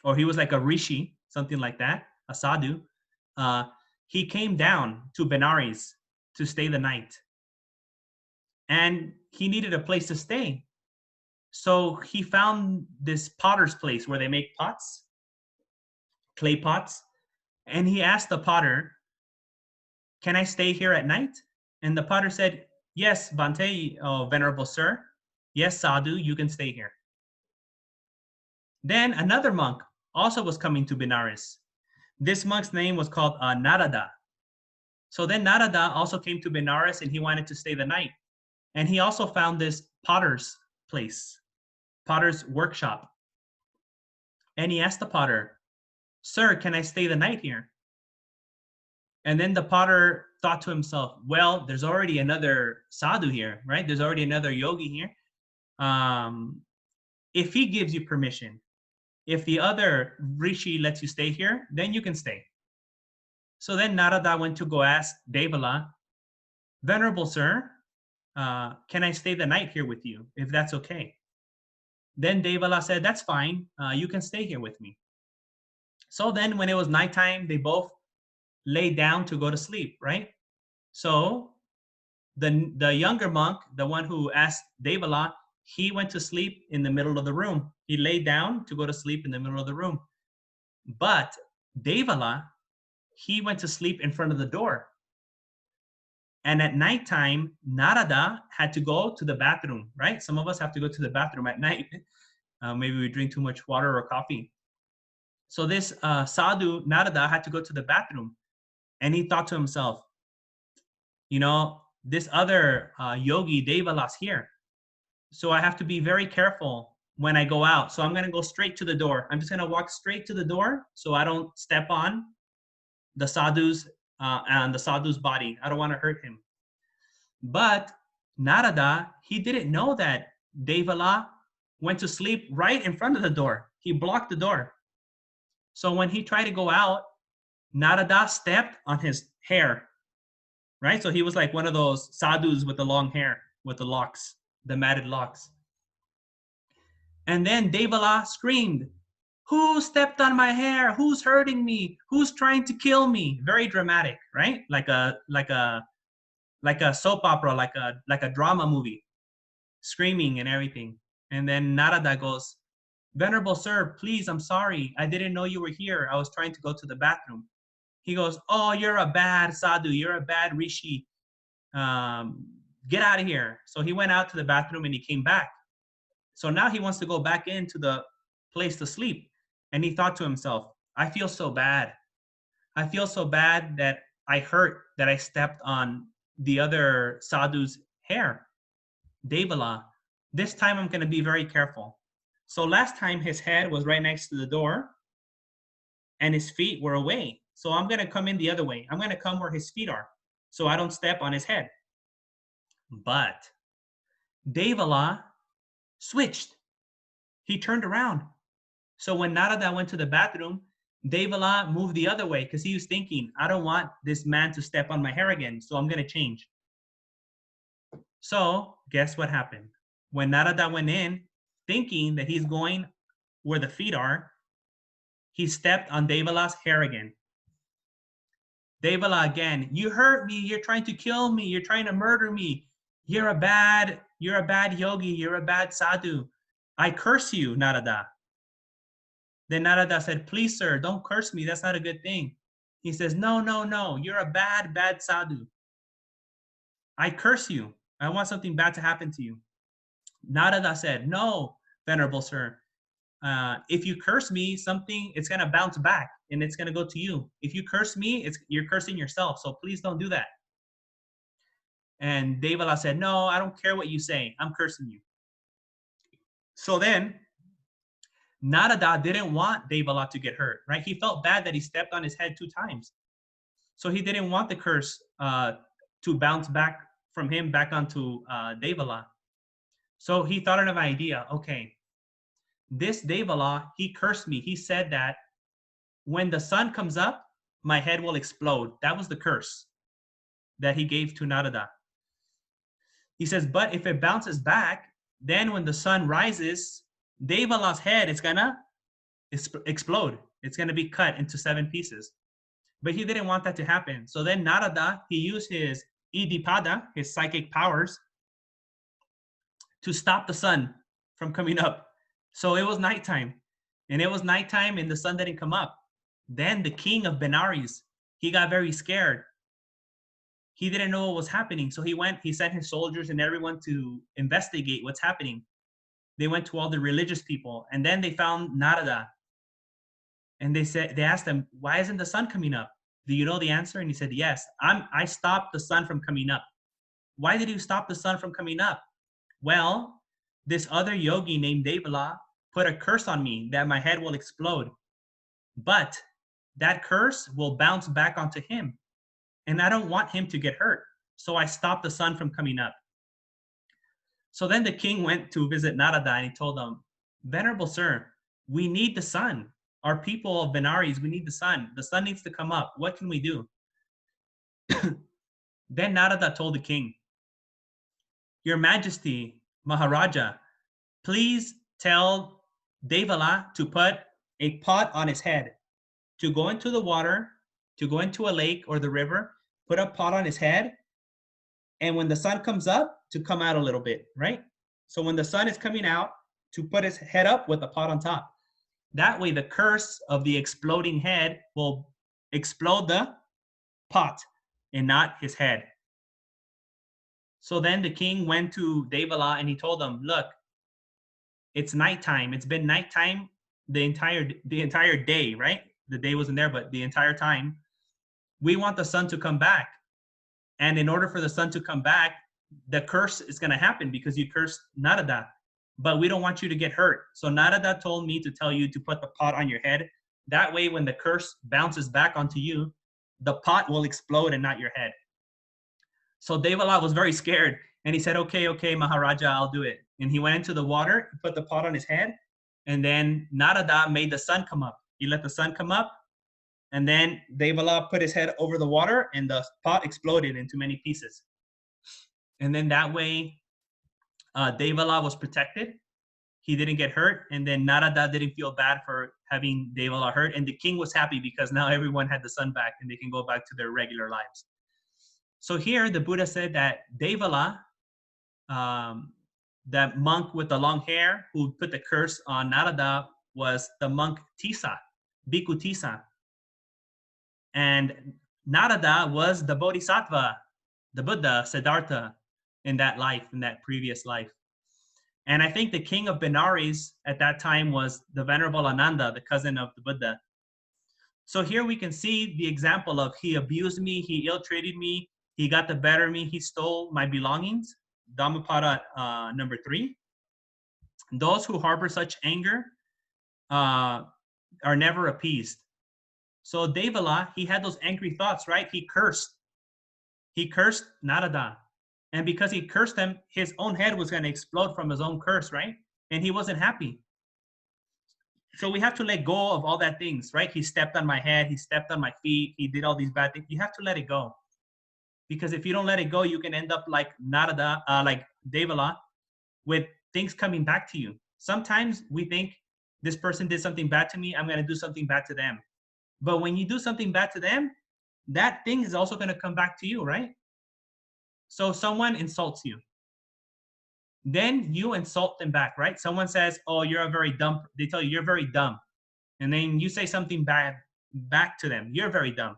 or he was like a rishi, something like that, a sadhu, he came down to Benares to stay the night. And he needed a place to stay. So he found this potter's place where they make pots, clay pots. And he asked the potter, can I stay here at night? And the potter said, yes, Bhante, venerable sir. Yes, sadhu, you can stay here. Then another monk also was coming to Benares. This monk's name was called Narada. So then Narada also came to Benares, and he wanted to stay the night. And he also found this potter's place, potter's workshop. And he asked the potter, sir, can I stay the night here? And then the potter thought to himself, well, there's already another sadhu here, right? There's already another yogi here. If he gives you permission, if the other rishi lets you stay here, then you can stay. So then Narada went to go ask Devala, Venerable sir, can I stay the night here with you, if that's okay? Then Devala said, that's fine. You can stay here with me. So then when it was nighttime, they both lay down to go to sleep, right? So the younger monk, the one who asked Devala, he went to sleep in the middle of the room. He lay down to go to sleep in the middle of the room. But Devala, he went to sleep in front of the door. And at nighttime, Narada had to go to the bathroom, right? Some of us have to go to the bathroom at night. Maybe we drink too much water or coffee. So this sadhu, Narada, had to go to the bathroom. And he thought to himself, you know, this other yogi, Devala's here. So I have to be very careful when I go out. So I'm going to go straight to the door. I'm just going to walk straight to the door so I don't step on the sadhu's and the sadhu's body. I don't want to hurt him. But Narada, he didn't know that Devala went to sleep right in front of the door. He blocked the door. So when he tried to go out, Narada stepped on his hair, right? So he was like one of those sadhus with the long hair, with the locks, the matted locks. And then Devala screamed, who stepped on my hair? Who's hurting me? Who's trying to kill me? Very dramatic, right? Like a soap opera, like a drama movie, screaming and everything. And then Narada goes, Venerable sir, please, I'm sorry. I didn't know you were here. I was trying to go to the bathroom. He goes, oh, you're a bad sadhu. You're a bad rishi. Get out of here. So he went out to the bathroom and he came back. So now he wants to go back into the place to sleep. And he thought to himself, I feel so bad. I feel so bad that I stepped on the other sadhu's hair, Devala. This time I'm going to be very careful. So last time his head was right next to the door and his feet were away. So I'm going to come in the other way. I'm going to come where his feet are so I don't step on his head. But Devala switched. He turned around. So when Narada went to the bathroom, Devala moved the other way because he was thinking, I don't want this man to step on my hair again, so I'm going to change. So guess what happened? When Narada went in, thinking that he's going where the feet are, he stepped on Devala's hair again. Devala again, you hurt me, you're trying to kill me, you're trying to murder me. You're a bad yogi, you're a bad sadhu. I curse you, Narada. Then Narada said, please, sir, don't curse me. That's not a good thing. He says, no, you're a bad sadhu. I curse you. I want something bad to happen to you. Narada said, no, venerable sir. If you curse me, it's going to bounce back and it's going to go to you. If you curse me, you're cursing yourself. So please don't do that. And Devala said, no, I don't care what you say. I'm cursing you. So then Narada didn't want Devala to get hurt, right? He felt bad that he stepped on his head 2 times. So he didn't want the curse to bounce back from him back onto Devala. So he thought of an idea. Okay, this Devala, he cursed me. He said that when the sun comes up, my head will explode. That was the curse that he gave to Narada. He says, but if it bounces back, then when the sun rises, Devala's head is gonna explode. It's gonna be cut into 7 pieces. But he didn't want that to happen. So then Narada, he used his Dhammapada, his psychic powers, to stop the sun from coming up. So it was nighttime. And it was nighttime and the sun didn't come up. Then the king of Benares, he got very scared. He didn't know what was happening. So he sent his soldiers and everyone to investigate what's happening. They went to all the religious people and then they found Narada. And they asked him, why isn't the sun coming up? Do you know the answer? And he said, yes, I stopped the sun from coming up. Why did you stop the sun from coming up? Well, this other yogi named Devala put a curse on me that my head will explode. But that curse will bounce back onto him. And I don't want him to get hurt. So I stopped the sun from coming up. So then the king went to visit Narada and he told him, venerable sir, we need the sun. Our people of Benares, we need the sun. The sun needs to come up. What can we do? Then Narada told the king, Your Majesty, Maharaja, please tell Devala to put a pot on his head, to go into the water, to go into a lake or the river, put a pot on his head, and when the sun comes up, to come out a little bit, right? So when the sun is coming out, to put his head up with the pot on top. That way, the curse of the exploding head will explode the pot and not his head. So then the king went to Devala and he told him, look, it's nighttime. It's been nighttime the entire day, right? The day wasn't there, but the entire time. We want the sun to come back. And in order for the sun to come back, the curse is going to happen because you cursed Narada. But we don't want you to get hurt. So Narada told me to tell you to put the pot on your head. That way, when the curse bounces back onto you, the pot will explode and not your head. So Devala was very scared. And he said, okay, Maharaja, I'll do it. And he went into the water, put the pot on his head. And then Narada made the sun come up. He let the sun come up. And then Devala put his head over the water and the pot exploded into many pieces. And then that way, Devala was protected. He didn't get hurt. And then Narada didn't feel bad for having Devala hurt. And the king was happy because now everyone had the sun back and they can go back to their regular lives. So here the Buddha said that Devala, that monk with the long hair who put the curse on Narada, was the monk Tissa, Bhikkhu Tissa. And Narada was the Bodhisattva, the Buddha, Siddhartha, in that life, in that previous life. And I think the king of Benares at that time was the Venerable Ananda, the cousin of the Buddha. So here we can see the example of he abused me, he ill-treated me, he got the better of me, he stole my belongings. Dhammapada number 3. Those who harbor such anger are never appeased. So Devala, he had those angry thoughts, right? He cursed Narada. And because he cursed him, his own head was going to explode from his own curse, right? And he wasn't happy. So we have to let go of all that things, right? He stepped on my head, he stepped on my feet, he did all these bad things. You have to let it go. Because if you don't let it go, you can end up like Narada, like Devala, with things coming back to you. Sometimes we think this person did something bad to me, I'm going to do something bad to them. But when you do something bad to them, that thing is also going to come back to you, right? So someone insults you. Then you insult them back, right? Someone says, oh, you're a very dumb. They tell you, you're very dumb. And then you say something bad back to them. You're very dumb.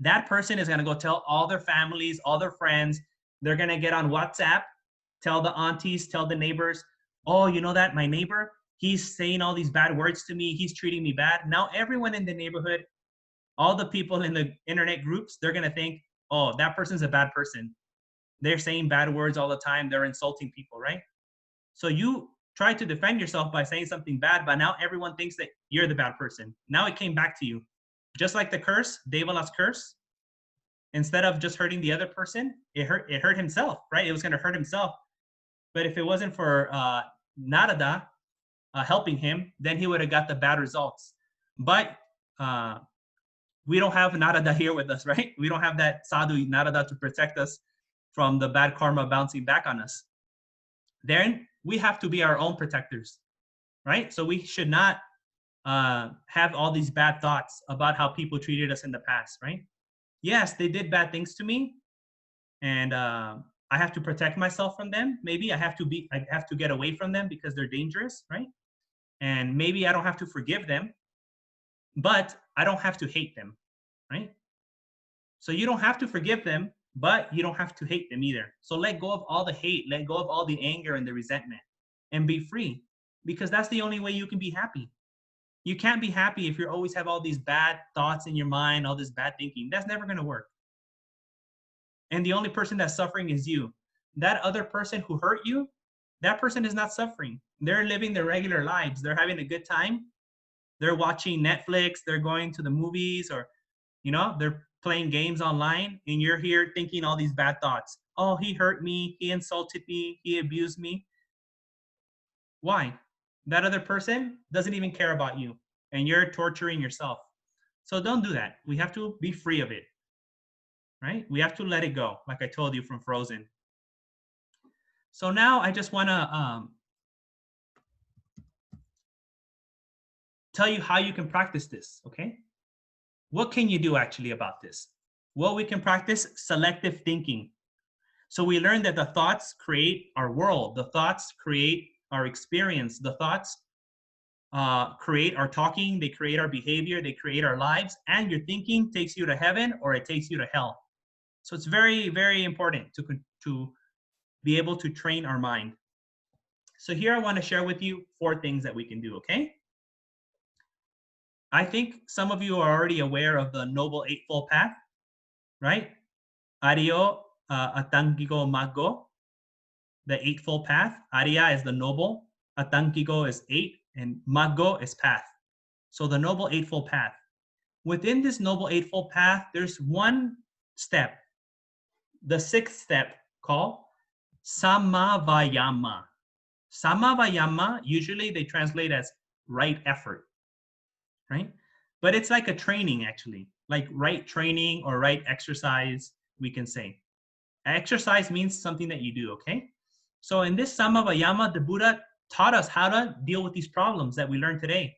That person is going to go tell all their families, all their friends. They're going to get on WhatsApp, tell the aunties, tell the neighbors, oh, you know that? My neighbor, he's saying all these bad words to me. He's treating me bad. Now everyone in the neighborhood, all the people in the internet groups, they're going to think, oh, that person's a bad person. They're saying bad words all the time. They're insulting people, right? So you try to defend yourself by saying something bad, but now everyone thinks that you're the bad person. Now it came back to you. Just like the curse, Devala's curse, instead of just hurting the other person, it hurt himself, right? It was going to hurt himself. But if it wasn't for Narada helping him, then he would have got the bad results. But we don't have Narada here with us, right? We don't have that sadhu Narada to protect us from the bad karma bouncing back on us. Then we have to be our own protectors, right? So we should not have all these bad thoughts about how people treated us in the past, right? Yes, they did bad things to me, and I have to protect myself from them. Maybe I have to get away from them because they're dangerous, right? And maybe I don't have to forgive them, but I don't have to hate them, right? So you don't have to forgive them, but you don't have to hate them either. So let go of all the hate, let go of all the anger and the resentment, and be free, because that's the only way you can be happy. You can't be happy if you always have all these bad thoughts in your mind, all this bad thinking. That's never going to work. And the only person that's suffering is you. That other person who hurt you, that person is not suffering. They're living their regular lives. They're having a good time. They're watching Netflix. They're going to the movies, or, they're playing games online, and you're here thinking all these bad thoughts. Oh, he hurt me. He insulted me. He abused me. Why? That other person doesn't even care about you, and you're torturing yourself. So don't do that. We have to be free of it. right? We have to let it go, like I told you from Frozen. So now I just want to tell you how you can practice this, okay? What can you do actually about this? Well, we can practice selective thinking. So we learned that the thoughts create our world. The thoughts create our experience. The thoughts create our talking. They create our behavior. They create our lives. And your thinking takes you to heaven or it takes you to hell. So it's very, very important to be able to train our mind. So here I want to share with you 4 things that we can do, okay? I think some of you are already aware of the Noble Eightfold Path, right? Aryo Atangigo Maggo, the Eightfold Path. Arya is the noble, Atangigo is 8, and Maggo is path. So the Noble Eightfold Path. Within this Noble Eightfold Path, there's one step, the 6th step, called Samavayama. Samavayama, usually they translate as right effort, right? But it's like a training, actually, like right training or right exercise, we can say. Exercise means something that you do, okay? So in this Samavayama, the Buddha taught us how to deal with these problems that we learned today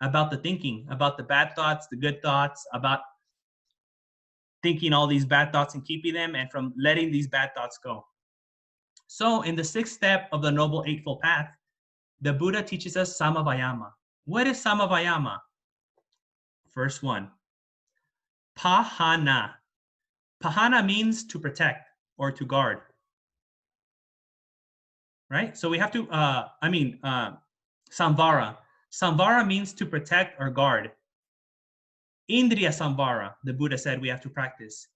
about the thinking, about the bad thoughts, the good thoughts, about thinking all these bad thoughts and keeping them, and from letting these bad thoughts go. So in the 6th step of the Noble Eightfold Path, the Buddha teaches us Samavayama. What is Samavayama? First one, Pahana. Pahana means to protect or to guard, right? So we have to, Samvara. Samvara means to protect or guard. Indriya Samvara, the Buddha said we have to practice.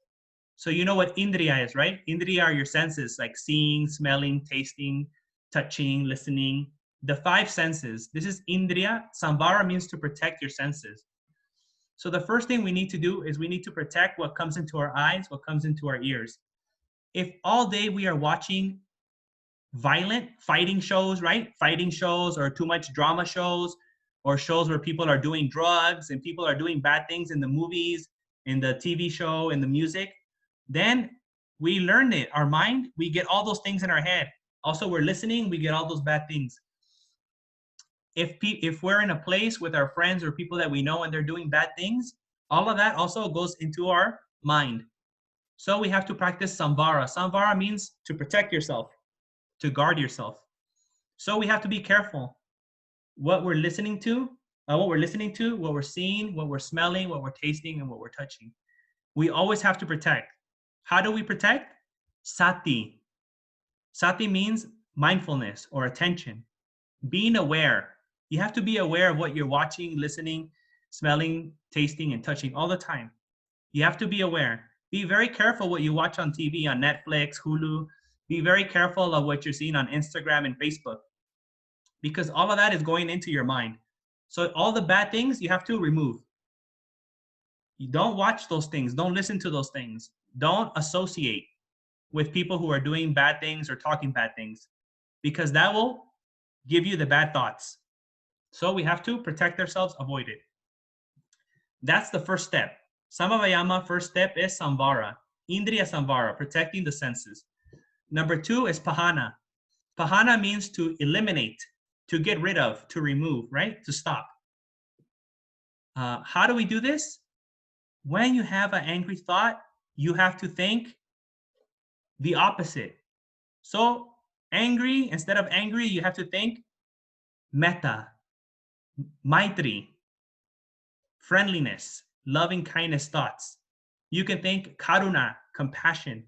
So you know what Indriya is, right? Indriya are your senses, like seeing, smelling, tasting, touching, listening. The 5 senses. This is Indriya. Samvara means to protect your senses. So the first thing we need to do is we need to protect what comes into our eyes, what comes into our ears. If all day we are watching violent fighting shows, right? Fighting shows or too much drama shows or shows where people are doing drugs and people are doing bad things in the movies, in the TV show, in the music, then we learn it. Our mind, we get all those things in our head. Also, we're listening, we get all those bad things. If we're in a place with our friends or people that we know and they're doing bad things, all of that also goes into our mind. So we have to practice samvara. Samvara means to protect yourself, to guard yourself. So we have to be careful what we're listening to, what we're seeing, what we're smelling, what we're tasting, and what we're touching. We always have to protect. How do we protect? Sati. Sati means mindfulness or attention, being aware. You have to be aware of what you're watching, listening, smelling, tasting, and touching all the time. You have to be aware. Be very careful what you watch on TV, on Netflix, Hulu. Be very careful of what you're seeing on Instagram and Facebook, because all of that is going into your mind. So all the bad things you have to remove. You don't watch those things. Don't listen to those things. Don't associate with people who are doing bad things or talking bad things, because that will give you the bad thoughts. So we have to protect ourselves, avoid it. That's the first step. Samavayama, first step is samvara, indriya samvara, protecting the senses. Number 2 is pahana. Pahana means to eliminate, to get rid of, to remove, right? To stop. How do we do this? When you have an angry thought, you have to think the opposite. So angry, instead of angry, you have to think metta, maitri, friendliness, loving kindness thoughts. You can think karuna, compassion,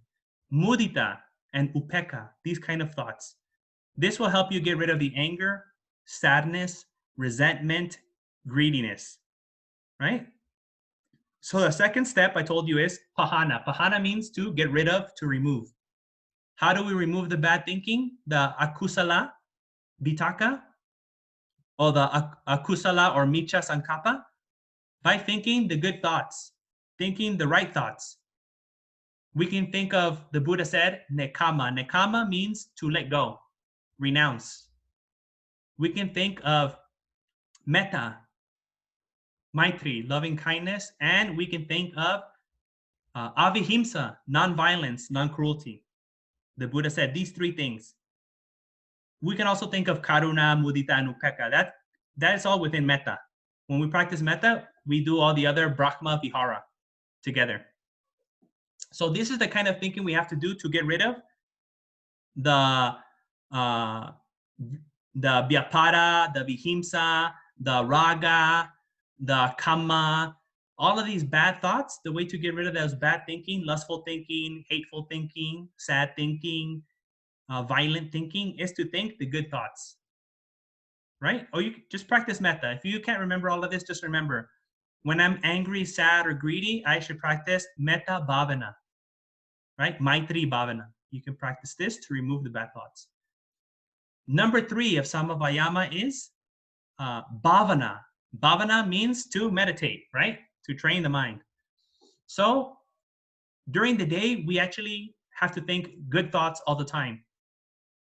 mudita, and upeka, these kind of thoughts. This will help you get rid of the anger, sadness, resentment, greediness, right? So the second step I told you is pahana. Pahana means to get rid of, to remove. How do we remove the bad thinking? The akusala, vitaka, or the akusala or micha sankappa? By thinking the good thoughts, thinking the right thoughts. We can think of, the Buddha said, nekama. Nekama means to let go, renounce. We can think of metta, maitri, loving kindness, and we can think of Avihimsa, non-violence, non-cruelty. The Buddha said these three things. We can also think of karuna, mudita, and upekkha. That is all within metta. When we practice metta, we do all the other brahma vihara together. So this is the kind of thinking we have to do to get rid of the vyapada, the vihimsa, the raga, the kamma, all of these bad thoughts. The way to get rid of those bad thinking, lustful thinking, hateful thinking, sad thinking, violent thinking, is to think the good thoughts, right? Or you just practice metta. If you can't remember all of this, just remember, when I'm angry, sad, or greedy, I should practice metta bhavana, right? Maitri bhavana. You can practice this to remove the bad thoughts. Number 3 of Samavayama is bhavana. Bhavana means to meditate, right? To train the mind. So during the day, we actually have to think good thoughts all the time.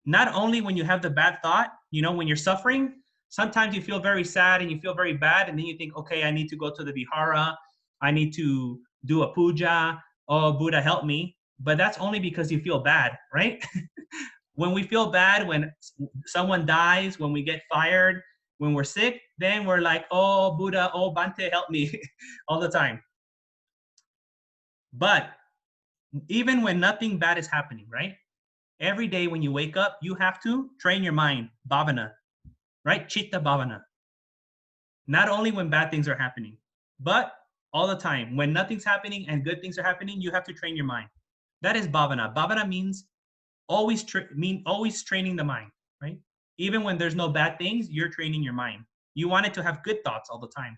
Not only when you have the bad thought, when you're suffering, sometimes you feel very sad and you feel very bad, and then you think, okay, I need to go to the vihara, I need to do a puja, oh, Buddha, help me. But that's only because you feel bad, right? When we feel bad, when someone dies, when we get fired, when we're sick, then we're like, oh, Buddha, oh, Bhante, help me all the time. But even when nothing bad is happening, right? Every day when you wake up, you have to train your mind, bhavana, right? Chitta bhavana. Not only when bad things are happening, but all the time. When nothing's happening and good things are happening, you have to train your mind. That is bhavana. Bhavana means always training the mind, right? Even when there's no bad things, you're training your mind. You want it to have good thoughts all the time.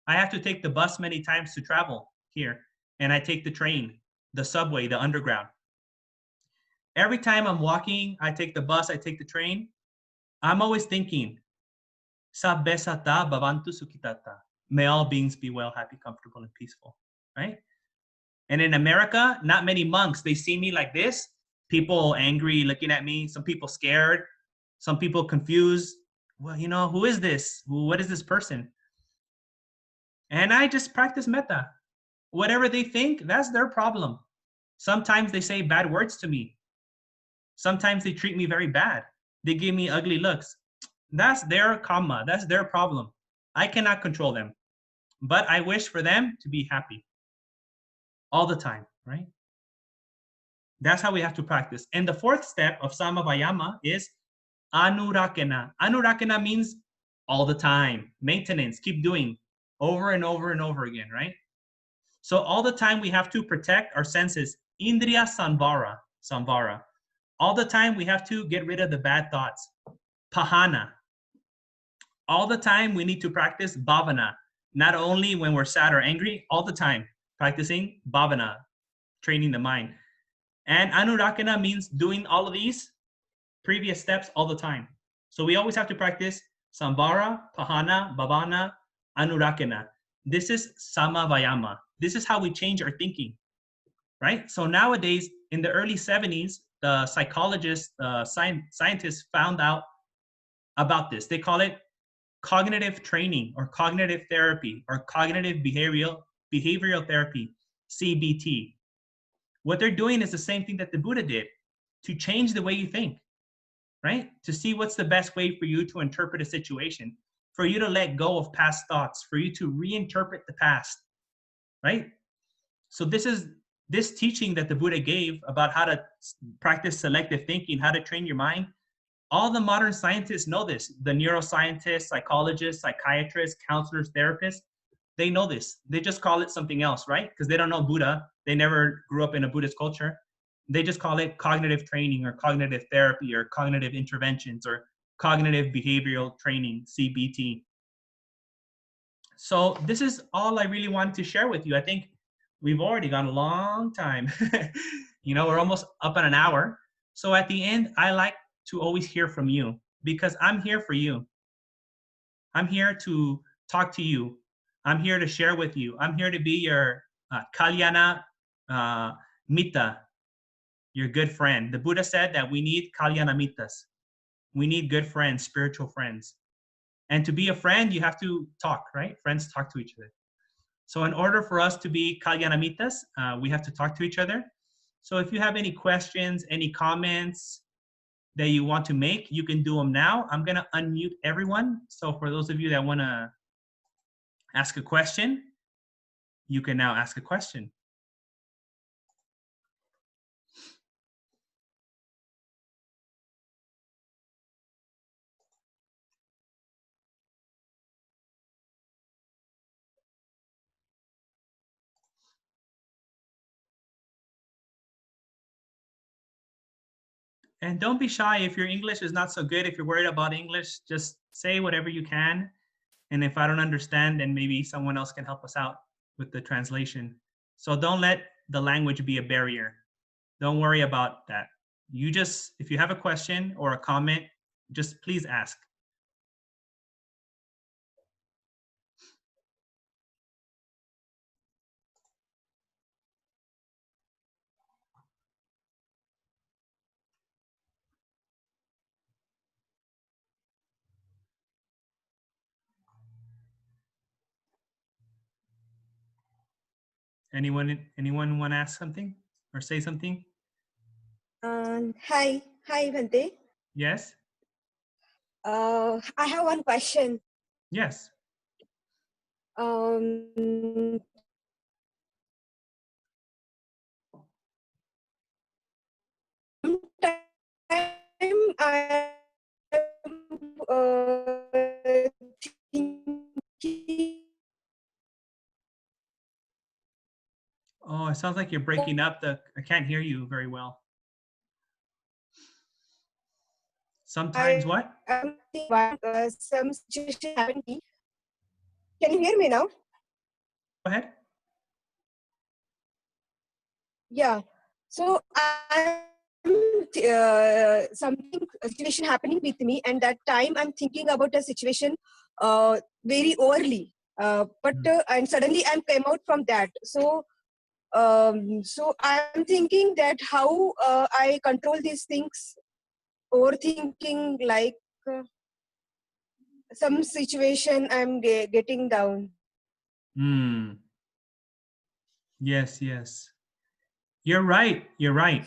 I have to take the bus many times to travel here, and I take the train, the subway, the underground. Every time I'm walking, I take the bus, I take the train, I'm always thinking, Sabbe sata bhavantu sukhitata. May all beings be well, happy, comfortable, and peaceful, right? And in America, not many monks, they see me like this, people angry looking at me, some people scared, some people confused. Well, who is this? What is this person? And I just practice metta. Whatever they think, that's their problem. Sometimes they say bad words to me. Sometimes they treat me very bad. They give me ugly looks. That's their karma. That's their problem. I cannot control them. But I wish for them to be happy all the time, right? That's how we have to practice. And the 4th step of Samavayama is anurakena. Anurakena means all the time, maintenance, keep doing over and over and over again, right? So all the time we have to protect our senses, indriya samvara. All the time we have to get rid of the bad thoughts, pahana. All the time we need to practice bhavana, not only when we're sad or angry, all the time practicing bhavana, training the mind. And anurakana means doing all of these previous steps all the time. So we always have to practice samvara, pahana, bhavana, anurakana. This is samavayama. This is how we change our thinking, right? So nowadays, in the early 70s, the psychologists, scientists found out about this. They call it cognitive training or cognitive therapy or cognitive behavioral therapy, CBT. What they're doing is the same thing that the Buddha did, to change the way you think, right? To see what's the best way for you to interpret a situation, for you to let go of past thoughts, for you to reinterpret the past, right? So this teaching that the Buddha gave about how to practice selective thinking, how to train your mind, all the modern scientists know this. The neuroscientists, psychologists, psychiatrists, counselors, therapists, they know this. They just call it something else, right? Because they don't know Buddha. They never grew up in a Buddhist culture. They just call it cognitive training or cognitive therapy or cognitive interventions or cognitive behavioral training, CBT. So this is all I really wanted to share with you. I think we've already gone a long time. We're almost up on an hour. So at the end, I like to always hear from you because I'm here for you. I'm here to talk to you. I'm here to share with you. I'm here to be your kalyana mita, your good friend. The Buddha said that we need kalyana mitas. We need good friends, spiritual friends. And to be a friend, you have to talk, right? Friends talk to each other. So in order for us to be kalyanamitas, we have to talk to each other. So if you have any questions, any comments that you want to make, you can do them now. I'm going to unmute everyone. So for those of you that want to ask a question, you can now ask a question. And don't be shy if your English is not so good. If you're worried about English, just say whatever you can. And if I don't understand, then maybe someone else can help us out with the translation. So don't let the language be a barrier. Don't worry about that. You just, if you have a question or a comment, just please ask. Anyone want to ask something or say something? Hi, Bhante. Yes? I have one question. Yes. Sometime I thinking. Oh, it sounds like you're breaking up. I can't hear you very well. Sometimes what? I'm thinking some situation happened to me. Can you hear me now? Go ahead. Yeah. So I'm something a situation happening with me, and that time I'm thinking about a situation very overly. And suddenly I'm came out from that. So I'm thinking that how I control these things, overthinking, like some situation I'm getting down. Yes, yes. You're right. You're right.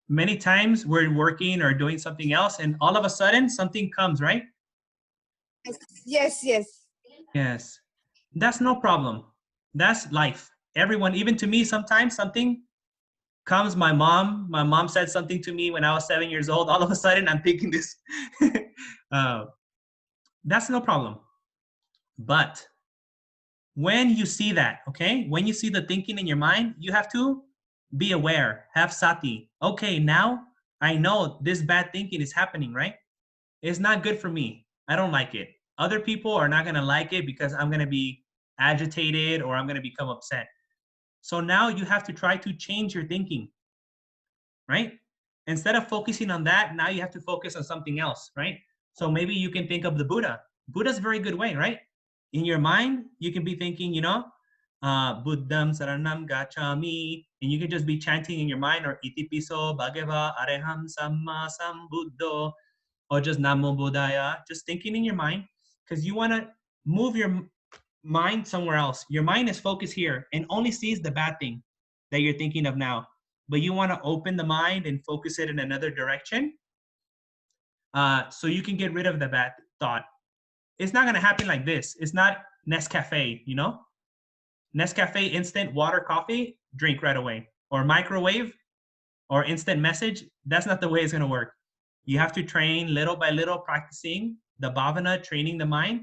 Many times we're working or doing something else, and all of a sudden something comes, right? Yes. Yes. That's no problem. That's life. Everyone, even to me, sometimes something comes. My mom said something to me when I was 7 years old. All of a sudden, I'm thinking this. uh, that's no problem. But when you see that, okay, when you see the thinking in your mind, you have to be aware, have sati. Okay, now I know this bad thinking is happening, right? It's not good for me. I don't like it. Other people are not going to like it because I'm going to be agitated or I'm going to become upset. So now you have to try to change your thinking, right? Instead of focusing on that, now you have to focus on something else, right? So maybe you can think of the Buddha. Buddha's a very good way, right? In your mind, you can be thinking, Buddham Saranam Gacchami, and you can just be chanting in your mind, or Itipiso Bhagava Areham Samma Sambuddho, or just Namo Buddhaya, just thinking in your mind, because you want to move your mind somewhere else. Your mind is focused here and only sees the bad thing that you're thinking of now. But you want to open the mind and focus it in another direction, so you can get rid of the bad thought. It's not going to happen like this. It's not Nescafe, Nescafe instant water coffee, drink right away. Or microwave or instant message. That's not the way it's going to work. You have to train little by little, practicing the bhavana, training the mind.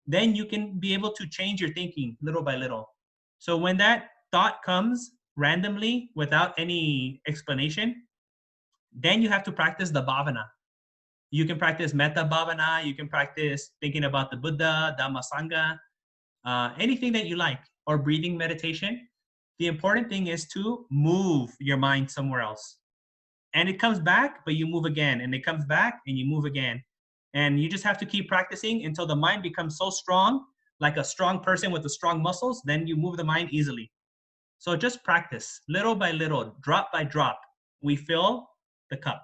Then you can be able to change your thinking little by little. So when that thought comes randomly without any explanation, then you have to practice the bhavana. You can practice metta bhavana. You can practice thinking about the Buddha, Dhamma, Sangha, anything that you like, or breathing meditation. The important thing is to move your mind somewhere else. And it comes back, but you move again, and it comes back and you move again. And you just have to keep practicing until the mind becomes so strong, like a strong person with the strong muscles, then you move the mind easily. So just practice little by little, drop by drop. We fill the cup.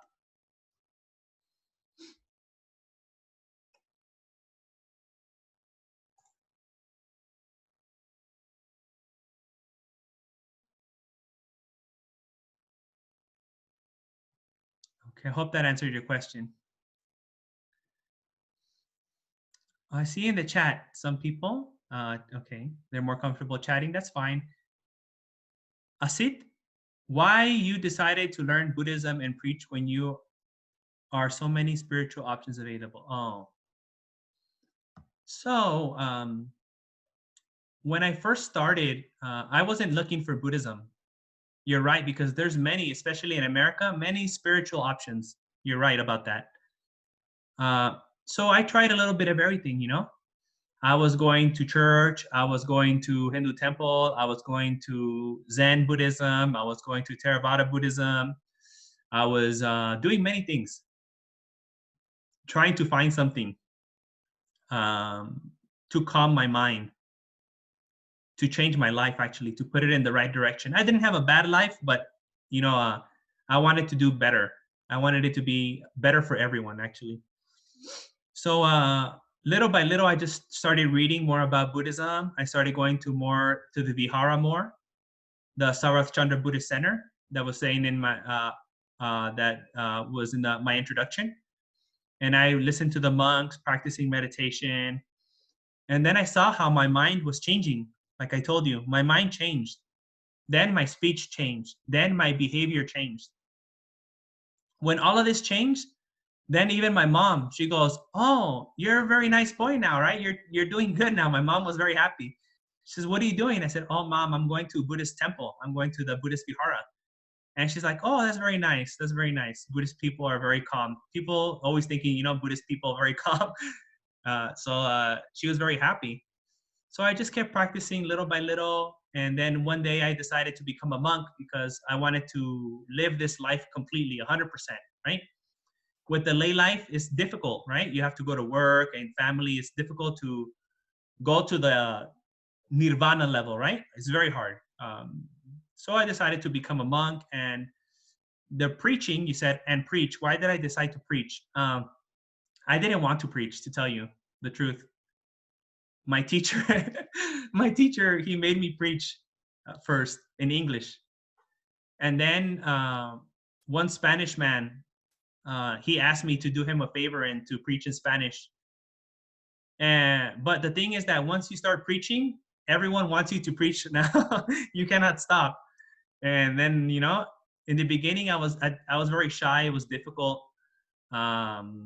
Okay, I hope that answered your question. I see in the chat some people, okay, they're more comfortable chatting. That's fine. Asit, why you decided to learn Buddhism and preach when you are so many spiritual options available? Oh, so when I first started, I wasn't looking for Buddhism. You're right, because there's many, especially in America, many spiritual options. You're right about that. So I tried a little bit of everything, you know. I was going to church, I was going to Hindu temple, I was going to Zen Buddhism, I was going to Theravada Buddhism. I was doing many things, trying to find something um, to calm my mind, to change my life, actually, to put it in the right direction. I didn't have a bad life, but you know, I wanted to do better. I wanted it to be better for everyone, actually. So little by little, I just started reading more about Buddhism. I started going to the Vihara more, the Sarath Chandra Buddhist Center that was saying in my was in my introduction. And I listened to the monks practicing meditation. And then I saw how my mind was changing. Like I told you, my mind changed. Then my speech changed. Then my behavior changed. When all of this changed, then even my mom, she goes, "Oh, you're a very nice boy now, right? You're doing good now." My mom was very happy. She says, "What are you doing?" I said, "Oh, Mom, I'm going to a Buddhist temple. I'm going to the Buddhist Vihara." And she's like, "Oh, that's very nice. That's very nice. Buddhist people are very calm." People always thinking, you know, Buddhist people are very calm. So she was very happy. So I just kept practicing little by little. And then one day I decided to become a monk because I wanted to live this life completely, 100%, right? With the lay life, it's difficult, right? You have to go to work and family. It's difficult to go to the nirvana level, right? It's very hard. So I decided to become a monk. And the preaching, you said, and preach. Why did I decide to preach? I didn't want to preach, to tell you the truth. My teacher, my teacher, he made me preach first in English. And then one Spanish man, he asked me to do him a favor and to preach in Spanish. But the thing is that once you start preaching, everyone wants you to preach now. You cannot stop. And then, you know, in the beginning, I was very shy. It was difficult. But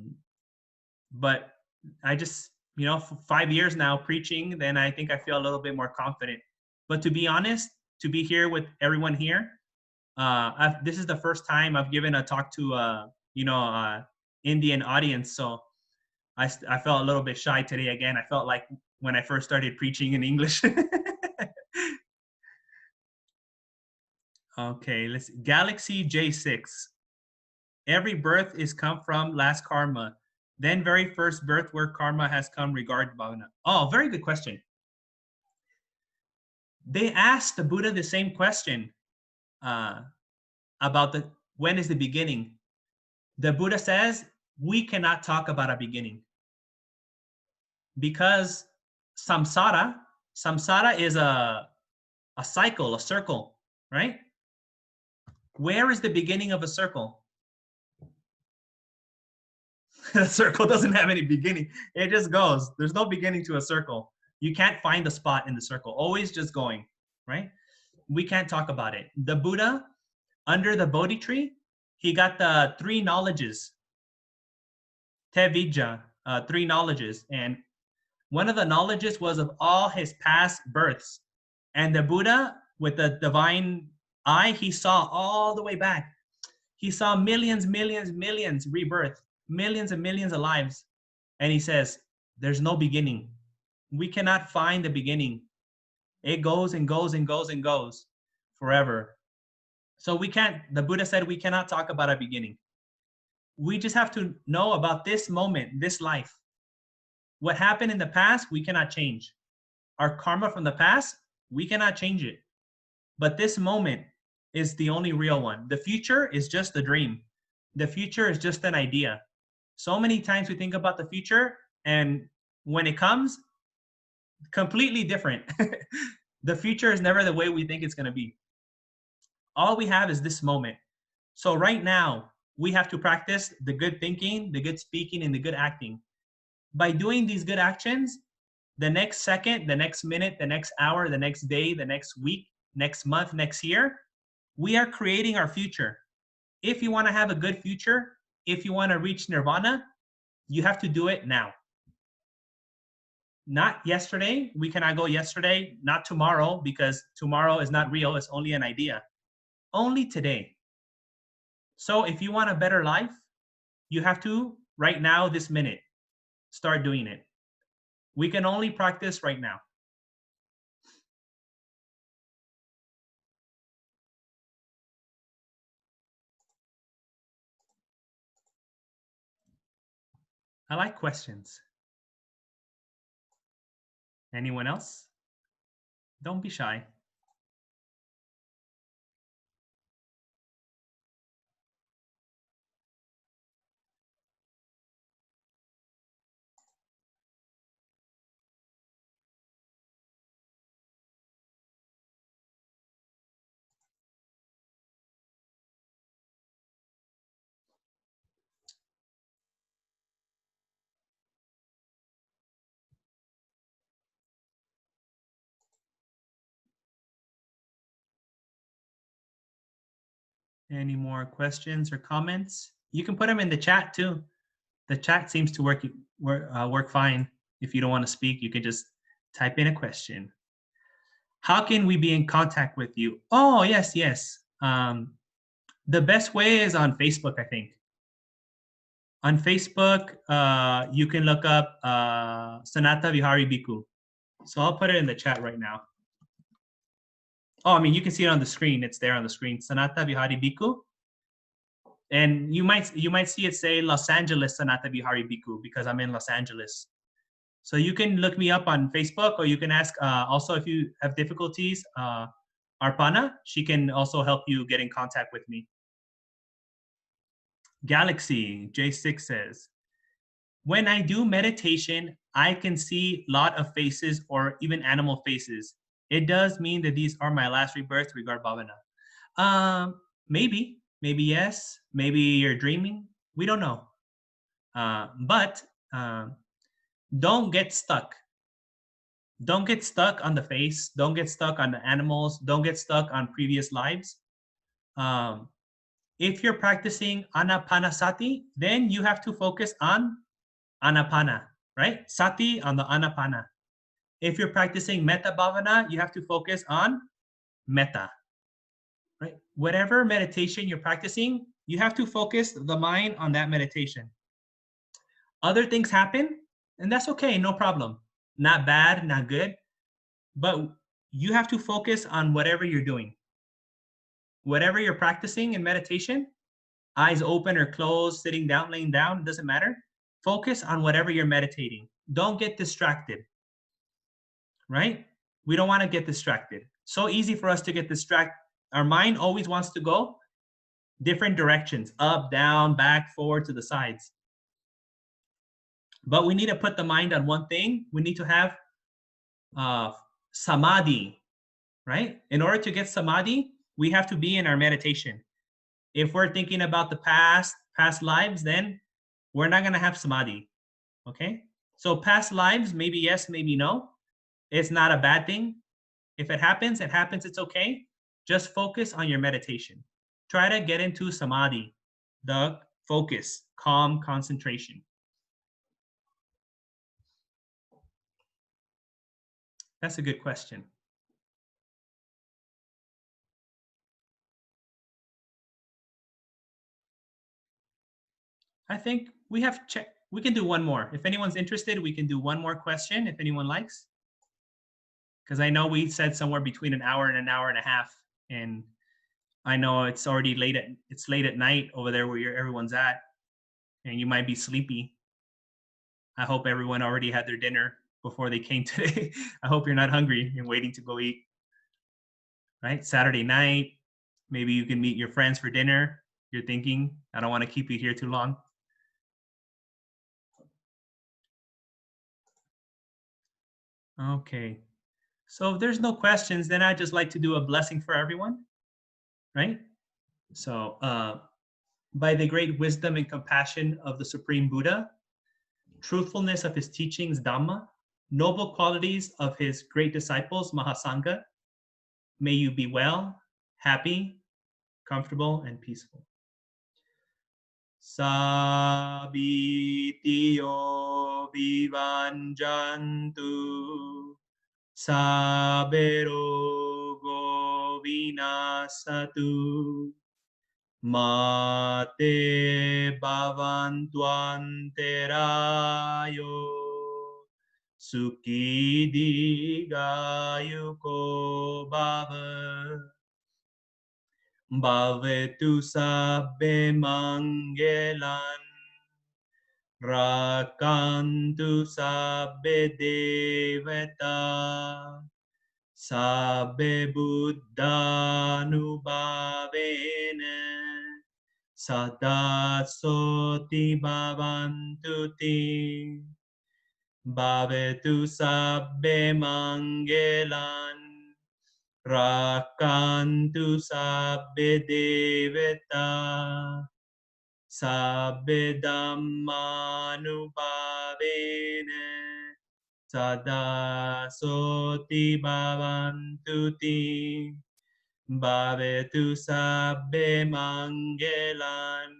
I just, you know, for 5 years now preaching, then I think I feel a little bit more confident. But to be honest, to be here with everyone here, this is the first time I've given a talk to Indian audience. So I felt a little bit shy today again. I felt like when I first started preaching in English. Okay, let's see. Galaxy J6. Every birth is come from last karma. Then very first birth where karma has come regard bhavana. Oh, very good question. They asked the Buddha the same question about when is the beginning. The Buddha says, we cannot talk about a beginning. Because samsara is a cycle, a circle, right? Where is the beginning of a circle? A circle doesn't have any beginning. It just goes. There's no beginning to a circle. You can't find a spot in the circle. Always just going, right? We can't talk about it. The Buddha, under the Bodhi tree, he got the 3 knowledges. Tevijja, 3 knowledges. And one of the knowledges was of all his past births. And the Buddha, with the divine eye, he saw all the way back. He saw millions rebirth, millions and millions of lives. And he says, there's no beginning. We cannot find the beginning. It goes and goes and goes and goes forever. So the Buddha said, we cannot talk about a beginning. We just have to know about this moment, this life. What happened in the past, we cannot change. Our karma from the past, we cannot change it. But this moment is the only real one. The future is just a dream. The future is just an idea. So many times we think about the future, and when it comes, completely different. The future is never the way we think it's going to be. All we have is this moment. So right now, we have to practice the good thinking, the good speaking, and the good acting. By doing these good actions, the next second, the next minute, the next hour, the next day, the next week, next month, next year, we are creating our future. If you want to have a good future, if you want to reach nirvana, you have to do it now. Not yesterday. We cannot go yesterday, not tomorrow, because tomorrow is not real. It's only an idea. Only today. So if you want a better life, you have to, right now, this minute, start doing it. We can only practice right now. I like questions. Anyone else? Don't be shy. Any more questions or comments? You can put them in the chat too. The chat seems to work fine. If you don't want to speak, you can just type in a question. How can we be in contact with you? Oh, yes. The best way is on Facebook, I think. On Facebook, you can look up Sanathavihari Bhikkhu. So I'll put it in the chat right now. Oh, I mean, you can see it on the screen. It's there on the screen. Sanathavihari Bhikkhu. And you might see it say Los Angeles Sanathavihari Bhikkhu because I'm in Los Angeles. So you can look me up on Facebook, or you can ask also if you have difficulties, Arpana, she can also help you get in contact with me. Galaxy J6 says, when I do meditation, I can see a lot of faces or even animal faces. It does mean that these are my last rebirth, regard Bhavana. Maybe yes, maybe you're dreaming. We don't know. But don't get stuck. Don't get stuck on the face. Don't get stuck on the animals. Don't get stuck on previous lives. If you're practicing anapanasati, then you have to focus on anapana, right? Sati on the anapana. If you're practicing metta bhavana, you have to focus on metta, right? Whatever meditation you're practicing, you have to focus the mind on that meditation. Other things happen, and that's okay, no problem. Not bad, not good, but you have to focus on whatever you're doing. Whatever you're practicing in meditation, eyes open or closed, sitting down, laying down, it doesn't matter. Focus on whatever you're meditating. Don't get distracted, right? We don't want to get distracted. So easy for us to get distracted. Our mind always wants to go different directions, up, down, back, forward, to the sides. But we need to put the mind on one thing. We need to have samadhi, right? In order to get samadhi, we have to be in our meditation. If we're thinking about the past lives, then we're not going to have samadhi, okay? So past lives, maybe yes, maybe no. It's not a bad thing. If it happens, it's okay. Just focus on your meditation. Try to get into samadhi, the focus, calm, concentration. That's a good question. I think we can do one more. If anyone's interested, we can do one more question if anyone likes. Because I know we said somewhere between an hour and an hour and a half. And I know it's already late at night over there where everyone's at. And you might be sleepy. I hope everyone already had their dinner before they came today. I hope you're not hungry and waiting to go eat. Right? Saturday night, maybe you can meet your friends for dinner. You're thinking, I don't want to keep you here too long. Okay. So if there's no questions, then I'd just like to do a blessing for everyone, right? So by the great wisdom and compassion of the Supreme Buddha, truthfulness of his teachings, Dhamma, noble qualities of his great disciples, Mahasangha, may you be well, happy, comfortable, and peaceful. Sabitiyo vivanjantu, saberogo vinasatu, mate bhavantuanterayo, sukhi digayuko bhava. Bhavetu sabbe mangelan, rakantu sabbe devata, sabbe buddhanubhavena, sada soti bhavantu te. Bhavetu sabbe mangelan, rakantu sabbe devata, sabbe dhammanubhavena, sada soti bhavantu te. Bhavetu sabbe mangelan,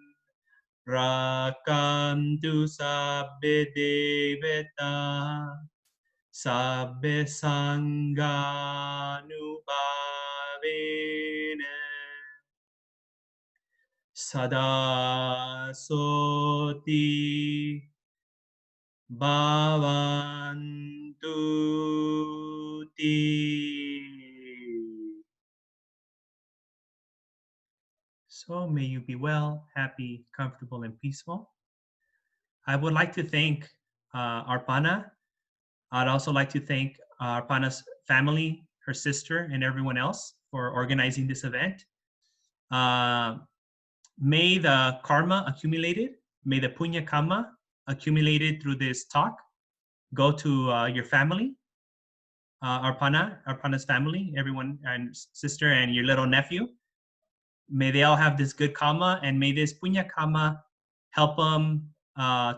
rakantu sabbe devata, sabbe sanghanubhavena, sada soti bhavantu te. So may you be well, happy, comfortable, and peaceful. I would like to thank Arpana. I'd also like to thank Arpana's family, her sister, and everyone else for organizing this event. May the karma accumulated, may the punya karma accumulated through this talk go to your family, Arpana's family, everyone, and sister, and your little nephew. May they all have this good karma, and may this punya karma help them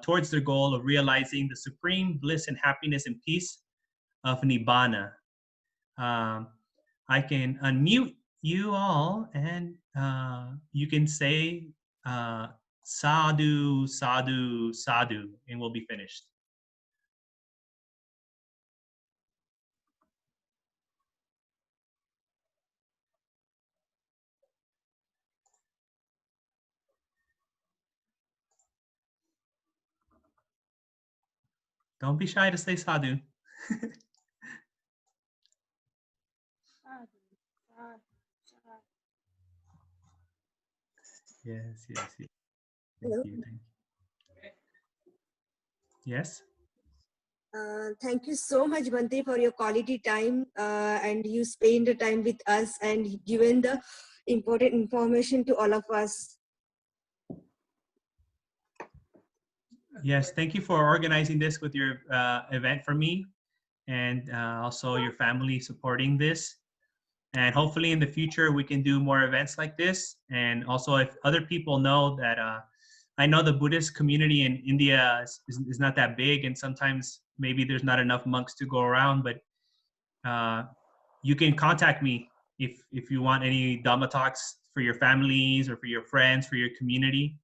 towards their goal of realizing the supreme bliss and happiness and peace of Nibbana. I can unmute you all, and you can say sadhu, sadhu, sadhu, and we'll be finished. Don't be shy to say sadhu. Yes, yes, yes. Hello. Thank you. Yes. Thank you so much, Bhante, for your quality time, and you spend the time with us and given the important information to all of us. Yes, thank you for organizing this with your event for me, and also your family supporting this. And hopefully in the future we can do more events like this. And also if other people know that, I know the Buddhist community in India is not that big, and sometimes maybe there's not enough monks to go around, but you can contact me if you want any Dhamma talks for your families or for your friends, for your community.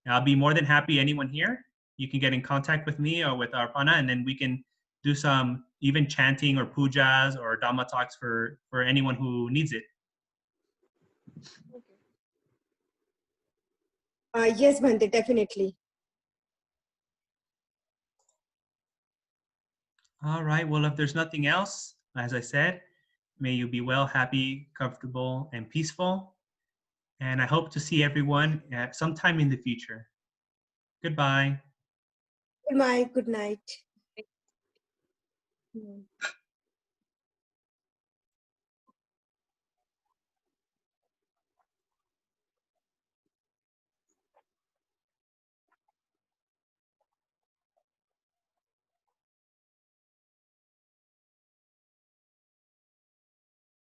I'll be more than happy. Anyone here, you can get in contact with me or with Arpana, and then we can do some even chanting or pujas or Dhamma talks for anyone who needs it. Yes, Bhante, definitely. All right. Well, if there's nothing else, as I said, may you be well, happy, comfortable, and peaceful. And I hope to see everyone at sometime in the future. Goodbye. Good night. Good night.